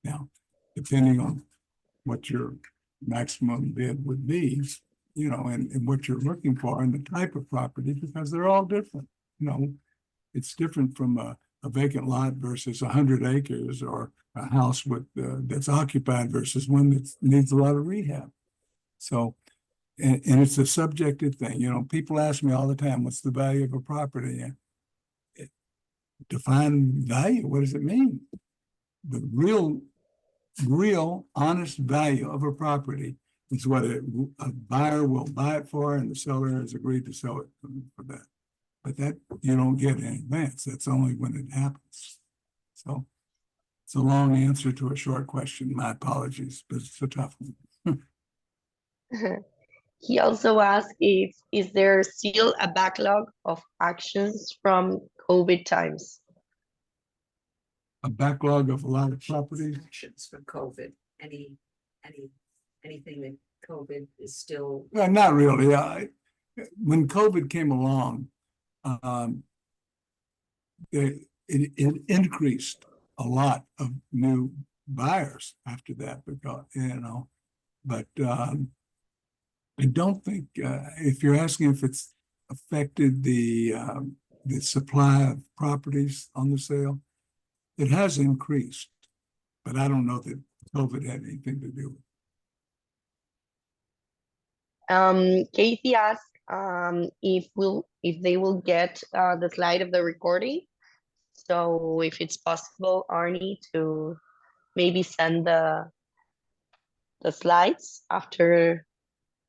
Now, depending on what your maximum bid would be, you know, and what you're looking for and the type of property, because they're all different. You know, it's different from a vacant lot versus 100 acres, or a house with that's occupied versus one that needs a lot of rehab. So, and it's a subjective thing. You know, people ask me all the time, what's the value of a property? Define value. What does it mean? The real honest value of a property is what a buyer will buy it for, and the seller has agreed to sell it for that. But that you don't get in advance. That's only when it happens. So it's a long answer to a short question. My apologies, but it's a tough one. He also asked if is there still a backlog of actions from COVID times? A backlog of a lot of properties. Actions for COVID, anything that COVID is still. Well, not really. When COVID came along, it increased a lot of new buyers after that, because, you know, but I don't think, if you're asking if it's affected the supply of properties on the sale, it has increased, but I don't know that COVID had anything to do with it. Casey asked if they will get the slide of the recording. So if it's possible, Arnie, to maybe send the slides after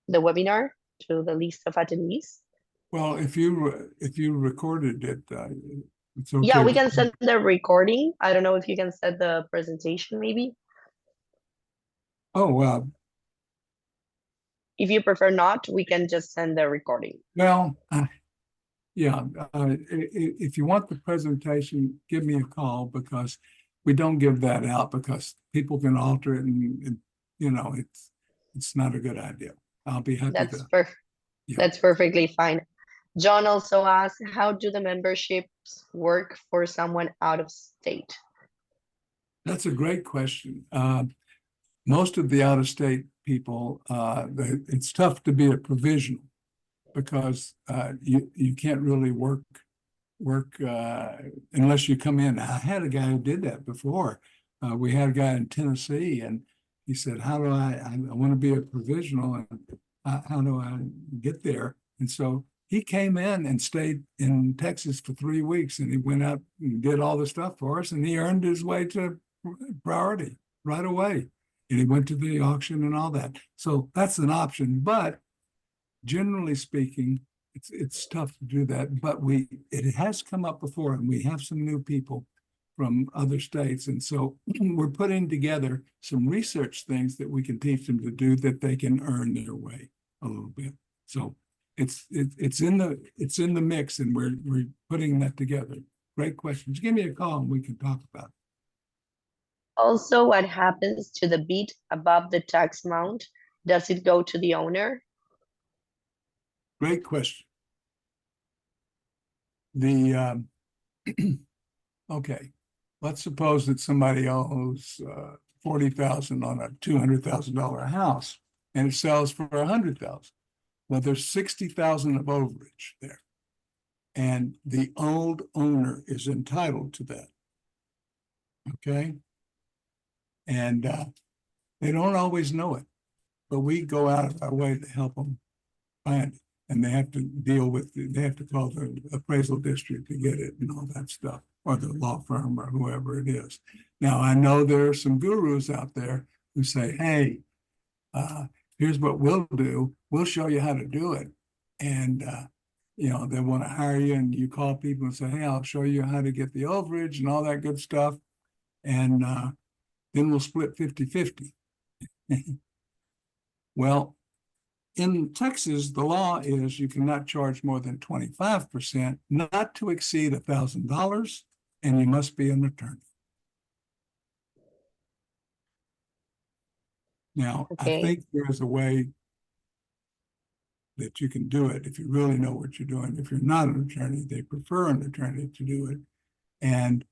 the webinar to the list of attendees. Well, if you recorded it, it's okay. Yeah, we can send the recording. I don't know if you can send the presentation, maybe. Oh, well. If you prefer not, we can just send the recording. Well, yeah. If you want the presentation, give me a call, because we don't give that out because people can alter it, and you know, it's not a good idea. I'll be happy That's to. Yeah. That's perfectly fine. John also asked, how do the memberships work for someone out of state? That's a great question. Most of the out-of-state people, it's tough to be a provisional, because you can't really work unless you come in. I had a guy who did that before. We had a guy in Tennessee, and he said, how do I want to be a provisional, and how do I get there? And so he came in and stayed in Texas for 3 weeks, and he went out and did all the stuff for us, and he earned his way to priority right away. And he went to the auction and all that. So that's an option, but generally speaking, it's tough to do that. But it has come up before, and we have some new people from other states. And so we're putting together some research things that we can teach them to do, that they can earn their way a little bit. So it's in the mix, and we're putting that together. Great questions. Give me a call and we can talk about it. Also, what happens to the bid above the tax amount? Does it go to the owner? Great question. Okay, let's suppose that somebody owes $40,000 on a $200,000 house, and it sells for $100,000. Well, there's $60,000 of overage there, and the old owner is entitled to that. Okay, and they don't always know it, but we go out of our way to help them find it. And they have to deal with it. They have to call the appraisal district to get it and all that stuff, or the law firm, or whoever it is. Now, I know there are some gurus out there who say, hey, here's what we'll do. We'll show you how to do it. And, they want to hire you, and you call people and say, hey, I'll show you how to get the overage and all that good stuff. And then we'll split 50-50. Well, in Texas, the law is you cannot charge more than 25%, not to exceed $1,000, and you must be an attorney. Now, I Okay. think there's a way that you can do it if you really know what you're doing. If you're not an attorney, they prefer an attorney to do it. And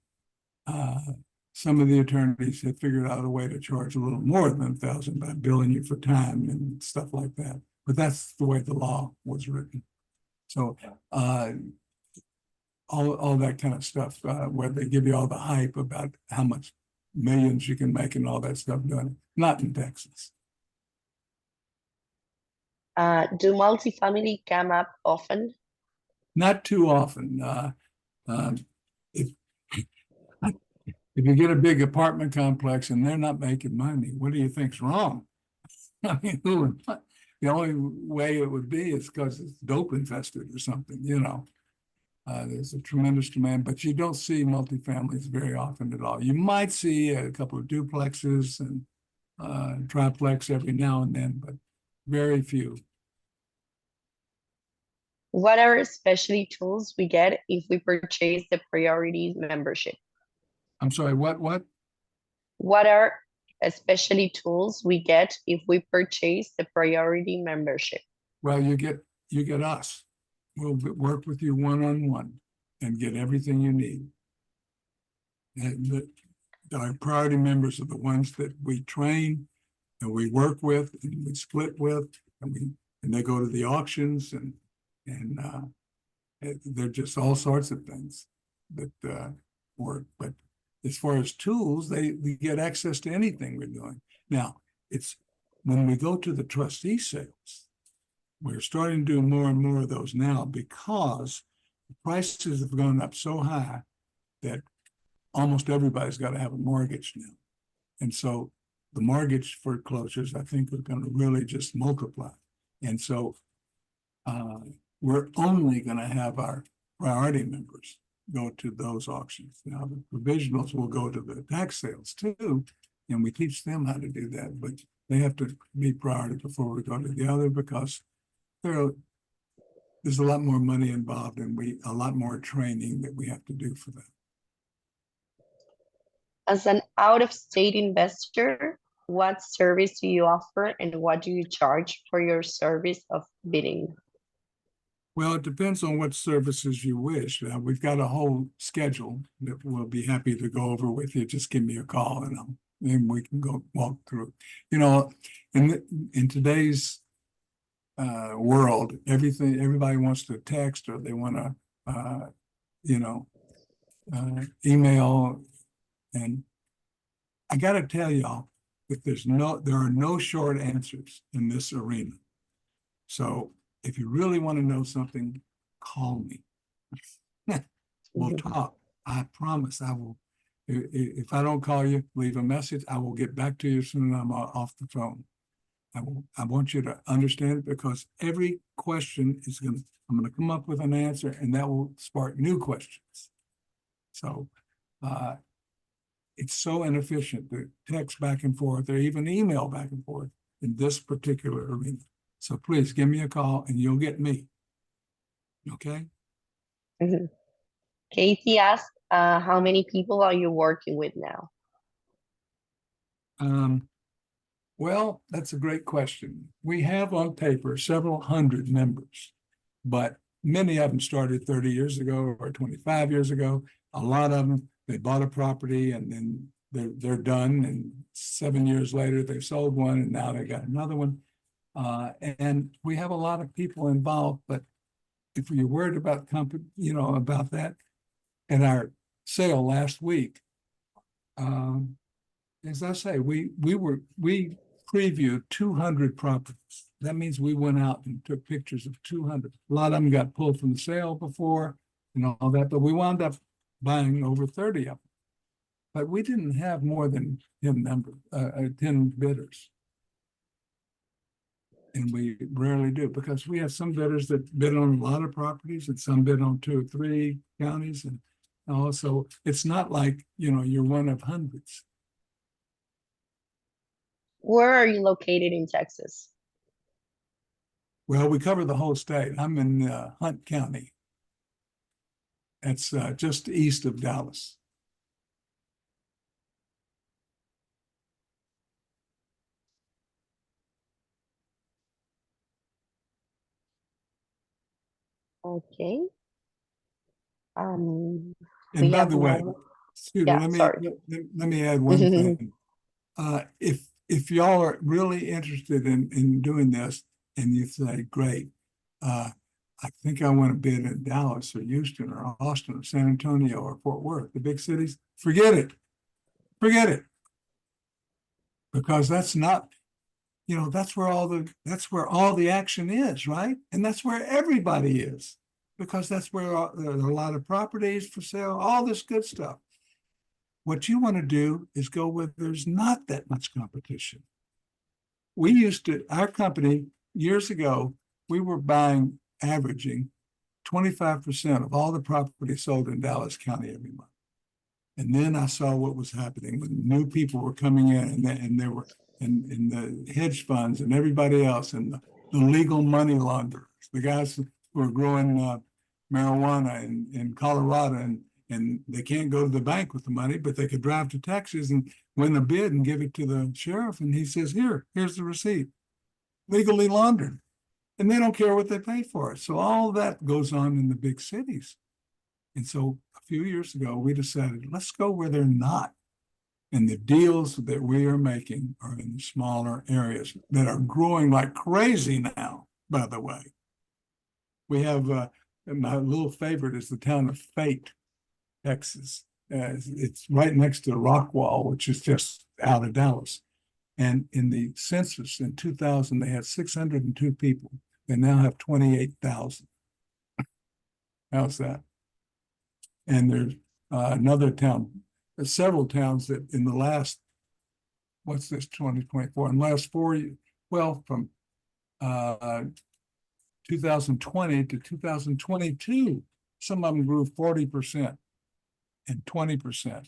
some of the attorneys have figured out a way to charge a little more than $1,000 by billing you for time and stuff like that. But that's the way the law was written. So all that kind of stuff, where they give you all the hype about how much millions you can make and all that stuff doing it. Not in Texas. Do multifamily come up often? Not too often. If you get a big apartment complex and they're not making money, what do you think's wrong? I mean, the only way it would be is because it's dope infested or something, There's a tremendous demand, but you don't see multifamilies very often at all. You might see a couple of duplexes and triplex every now and then, but very few. What are specialty tools we get if we purchase the priority membership? I'm sorry, what? What are specialty tools we get if we purchase the priority membership? Well, you get us. We'll work with you one-on-one and get everything you need. And our priority members are the ones that we train and we work with and we split with, and they go to the auctions and they're just all sorts of things that work. But as far as tools, they get access to anything we're doing. Now, it's when we go to the trustee sales, we're starting to do more and more of those now because the prices have gone up so high that almost everybody's got to have a mortgage now. And so the mortgage foreclosures, I think, are going to really just multiply. And so we're only going to have our priority members go to those auctions. Now, the provisionals will go to the tax sales too, and we teach them how to do that, but they have to be priority before we go to the other because there's a lot more money involved and a lot more training that we have to do for them. As an out-of-state investor, what service do you offer and what do you charge for your service of bidding? Well, it depends on what services you wish. We've got a whole schedule that we'll be happy to go over with you. Just give me a call and we can go walk through. In today's world, everybody wants to text or they want to, email. And I got to tell y'all that there are no short answers in this arena. So if you really want to know something, call me. We'll talk. I promise I will. If I don't call you, leave a message. I will get back to you as soon as I'm off the phone. I want you to understand it because every question I'm going to come up with an answer and that will spark new questions. So it's so inefficient to text back and forth or even email back and forth in this particular arena. So please give me a call and you'll get me. Okay? Mm-hmm. Katie asked, how many people are you working with now? Well, that's a great question. We have on paper several hundred members, but many of them started 30 years ago or 25 years ago. A lot of them, they bought a property and then they're done. And 7 years later, they sold one and now they got another one. And we have a lot of people involved, but if you're worried about about that, in our sale last week, as I say, we previewed 200 properties. That means we went out and took pictures of 200. A lot of them got pulled from the sale before and all that, but we wound up buying over 30 of them. But we didn't have more than 10 bidders. And we rarely do, because we have some bidders that bid on a lot of properties and some bid on 2 or 3 counties. And also, it's not like, you're one of hundreds. Where are you located in Texas? Well, we cover the whole state. I'm in Hunt County. It's just east of Dallas. Okay. Um, And we by have the way, no, excuse me, yeah, sorry. let me add one thing. If y'all are really interested in doing this and you say, great, I think I want to bid in Dallas or Houston or Austin or San Antonio or Fort Worth, the big cities, forget it. Forget it. Because that's not, that's where all the action is, right? And that's where everybody is, because that's where there are a lot of properties for sale, all this good stuff. What you want to do is go where there's not that much competition. Our company, years ago, we were averaging 25% of all the property sold in Dallas County every month. And then I saw what was happening when new people were coming in, and they were in the hedge funds and everybody else, and the legal money launderers, the guys who were growing marijuana in Colorado, and they can't go to the bank with the money, but they could drive to Texas and win a bid and give it to the sheriff. And he says, here's the receipt, legally laundered. And they don't care what they pay for it. So all that goes on in the big cities. And so a few years ago, we decided, let's go where they're not. And the deals that we are making are in the smaller areas that are growing like crazy now, by the way. We have, my little favorite is the town of Fate, Texas. It's right next to Rockwall, which is just out of Dallas. And in the census in 2000, they had 602 people. They now have 28,000. How's that? And there's another town, several towns that in the last, what's this, 2024, in the last 4 years, well, from 2020 to 2022, some of them grew 40% and 20%.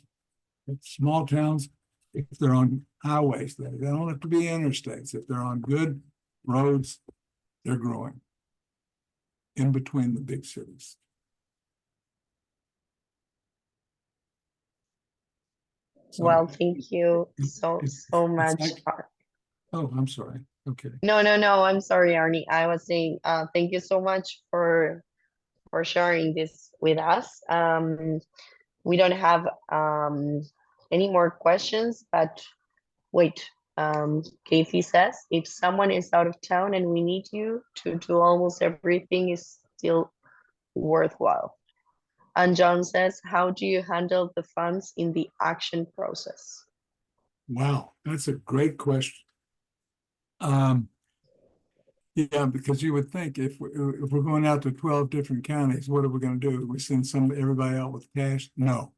It's small towns, if they're on highways, they don't have to be interstates. If they're on good roads, they're growing in between the big cities. So Well, thank you so it's much. like, oh, I'm sorry. Okay. No, I'm sorry, Arnie. I was saying, thank you so much for sharing this with us. We don't have any more questions, but wait, Kathy says, if someone is out of town and we need you to do almost everything is still worthwhile. And John says, how do you handle the funds in the action process? Wow, that's a great question. Yeah, because you would think if we're going out to 12 different counties, what are we going to do? We send everybody out with cash? No.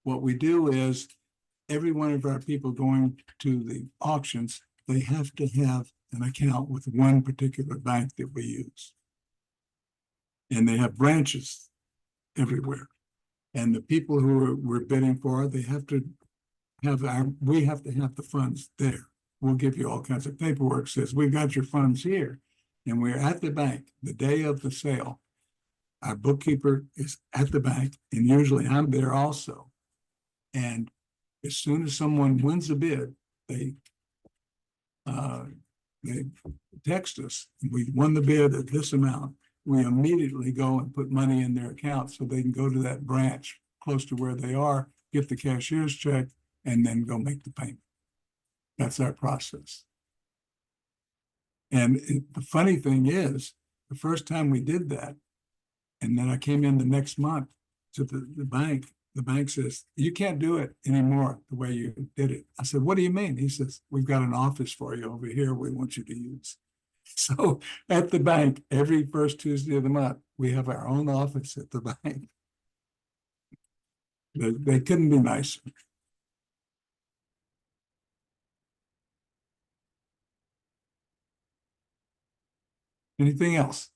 What we do is every one of our people going to the auctions, they have to have an account with one particular bank that we use. And they have branches everywhere. And the people who we're bidding for, we have to have the funds there. We'll give you all kinds of paperwork says we've got your funds here, and we're at the bank the day of the sale. Our bookkeeper is at the bank, and usually I'm there also. And as soon as someone wins a bid, they text us. We won the bid at this amount. We immediately go and put money in their account so they can go to that branch close to where they are, get the cashier's check, and then go make the payment. That's our process. And the funny thing is, the first time we did that, and then I came in the next month to the bank says, you can't do it anymore the way you did it. I said, what do you mean? He says, we've got an office for you over here we want you to use. So at the bank, every first Tuesday of the month, we have our own office at the bank. They couldn't be nicer. Anything else?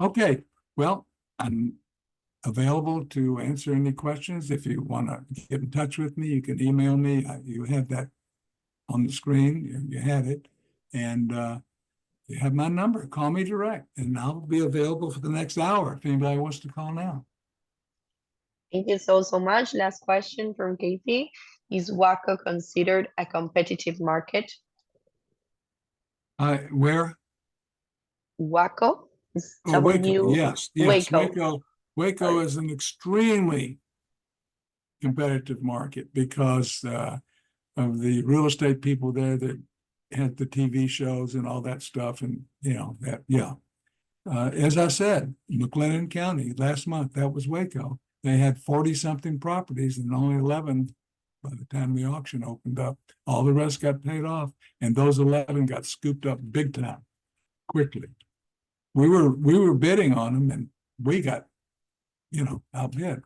Okay, well, I'm available to answer any questions. If you want to get in touch with me, you can email me. You have that on the screen. You had it. And you have my number. Call me direct, and I'll be available for the next hour if anybody wants to call now. Thank you so much. Last question from Katie. Is Waco considered a competitive market? Where? Waco? It's Oh, Waco. W Yes. Waco. Waco is an extremely competitive market because of the real estate people there that had the TV shows and all that stuff. And, as I said, McLennan County last month, that was Waco. They had 40-something properties and only 11 by the time the auction opened up. All the rest got paid off, and those 11 got scooped up big time, quickly. We were bidding on them, and we got, outbid.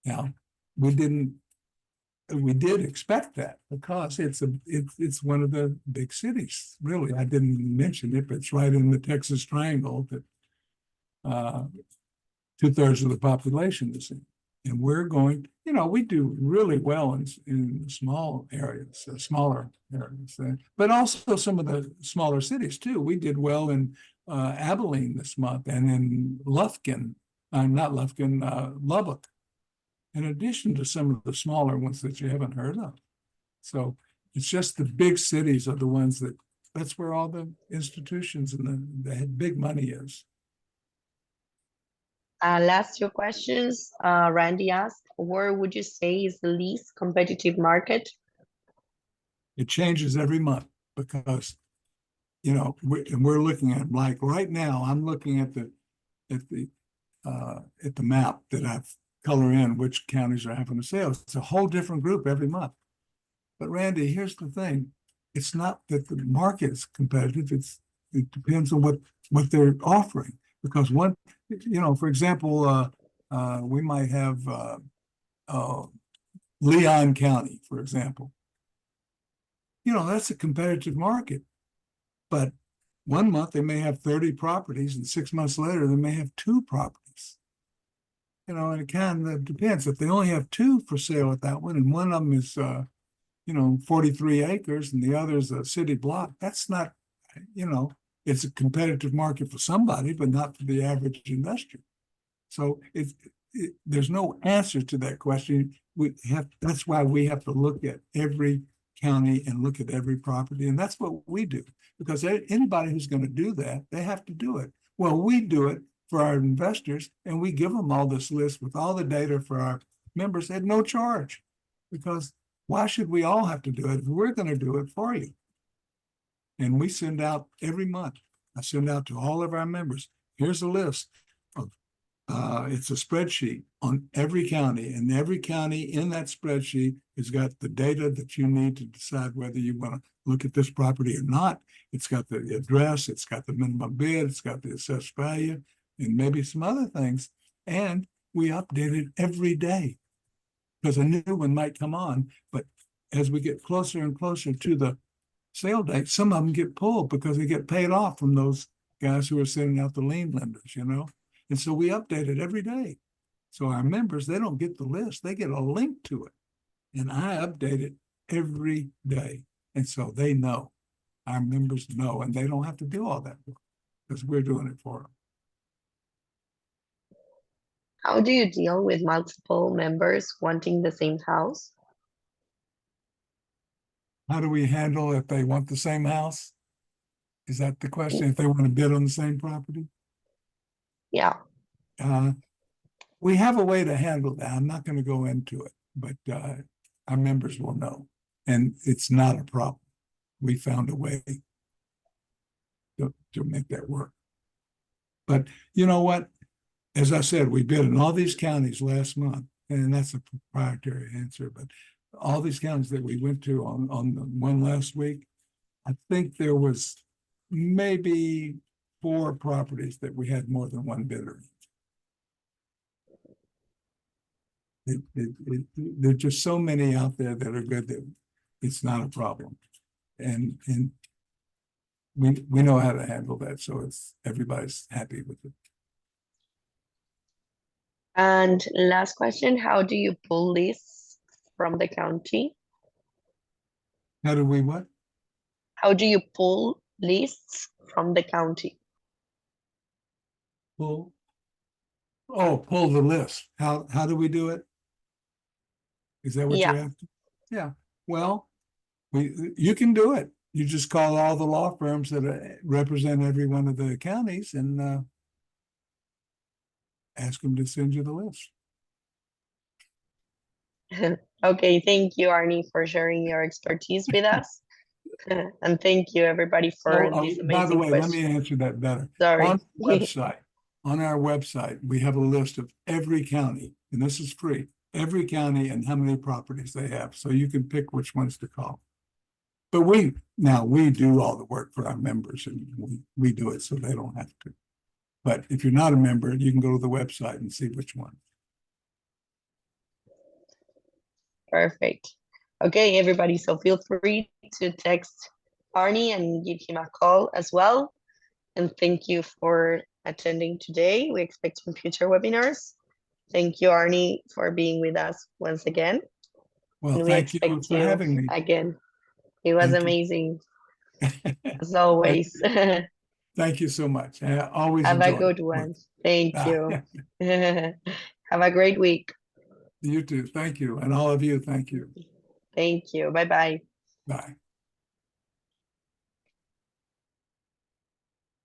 Now, we did expect that because it's one of the big cities. Really, I didn't mention it, but it's right in the Texas Triangle that 2/3 of the population is in. And we're going, we do really well in small areas, smaller areas, but also some of the smaller cities too. We did well in Abilene this month and in Lufkin, Lubbock, in addition to some of the smaller ones that you haven't heard of. So it's just the big cities are the ones that's where all the institutions and the big money is. Last two questions. Randy asked, where would you say is the least competitive market? It changes every month because, we're looking at, like right now, I'm looking at the map that I've color in which counties are having a sale. It's a whole different group every month. But Randy, here's the thing. It's not that the market is competitive. It depends on what they're offering. Because one, for example, we might have Leon County, for example. That's a competitive market. But 1 month they may have 30 properties, and 6 months later they may have 2 properties. And it kind of depends. If they only have 2 for sale at that one, and one of them is 43 acres and the other is a city block, that's not, it's a competitive market for somebody, but not for the average investor. So there's no answer to that question. That's why we have to look at every county and look at every property. And that's what we do, because anybody who's going to do that, they have to do it. Well, we do it for our investors, and we give them all this list with all the data for our members at no charge, because why should we all have to do it if we're going to do it for you? And we send out every month. I send out to all of our members. Here's a list of, it's a spreadsheet on every county, and every county in that spreadsheet has got the data that you need to decide whether you want to look at this property or not. It's got the address, it's got the minimum bid, it's got the assessed value, and maybe some other things. And we update it every day because a new one might come on. But as we get closer and closer to the sale date, some of them get pulled because they get paid off from those guys who are sending out the lien lenders, And so we update it every day. So our members, they don't get the list, they get a link to it. And I update it every day. And so they know, our members know, and they don't have to do all that work because we're doing it for them. How do you deal with multiple members wanting the same house? How do we handle if they want the same house? Is that the question? If they want to bid on the same property? Yeah. We have a way to handle that. I'm not going to go into it, but our members will know. And it's not a problem. We found a way to make that work. But you know what? As I said, we bid in all these counties last month, and that's a proprietary answer, but all these counties that we went to on the one last week, I think there was maybe 4 properties that we had more than one bidder. There are just so many out there that are good that it's not a problem. And we know how to handle that, so everybody's happy with it. And last question, how do you pull lists from the county? How do we what? How do you pull lists from the county? Pull the list. How do we do it? Is that what Yeah. you're after? Yeah, well, you can do it. You just call all the law firms that represent every one of the counties and ask them to send you the list. Okay, thank you, Arnie, for sharing your expertise with us. And thank you, everybody, for these By the amazing way, let me questions. answer that better. Sorry. On our website, we have a list of every county, and this is free, every county and how many properties they have, so you can pick which ones to call. But we do all the work for our members, and we do it so they don't have to. But if you're not a member, you can go to the website and see which one. Perfect. Okay, everybody, so feel free to text Arnie and give him a call as well. And thank you for attending today. We expect some future webinars. Thank you, Arnie, for being with us once again. Well, and we thank you expect for having me. again. It was Thank you. amazing, as always. Thank you so much. I always Have a enjoy good it. one. Thank you. Have a great week. You too. Thank you. And all of you, thank you. Thank you. Bye-bye. Bye.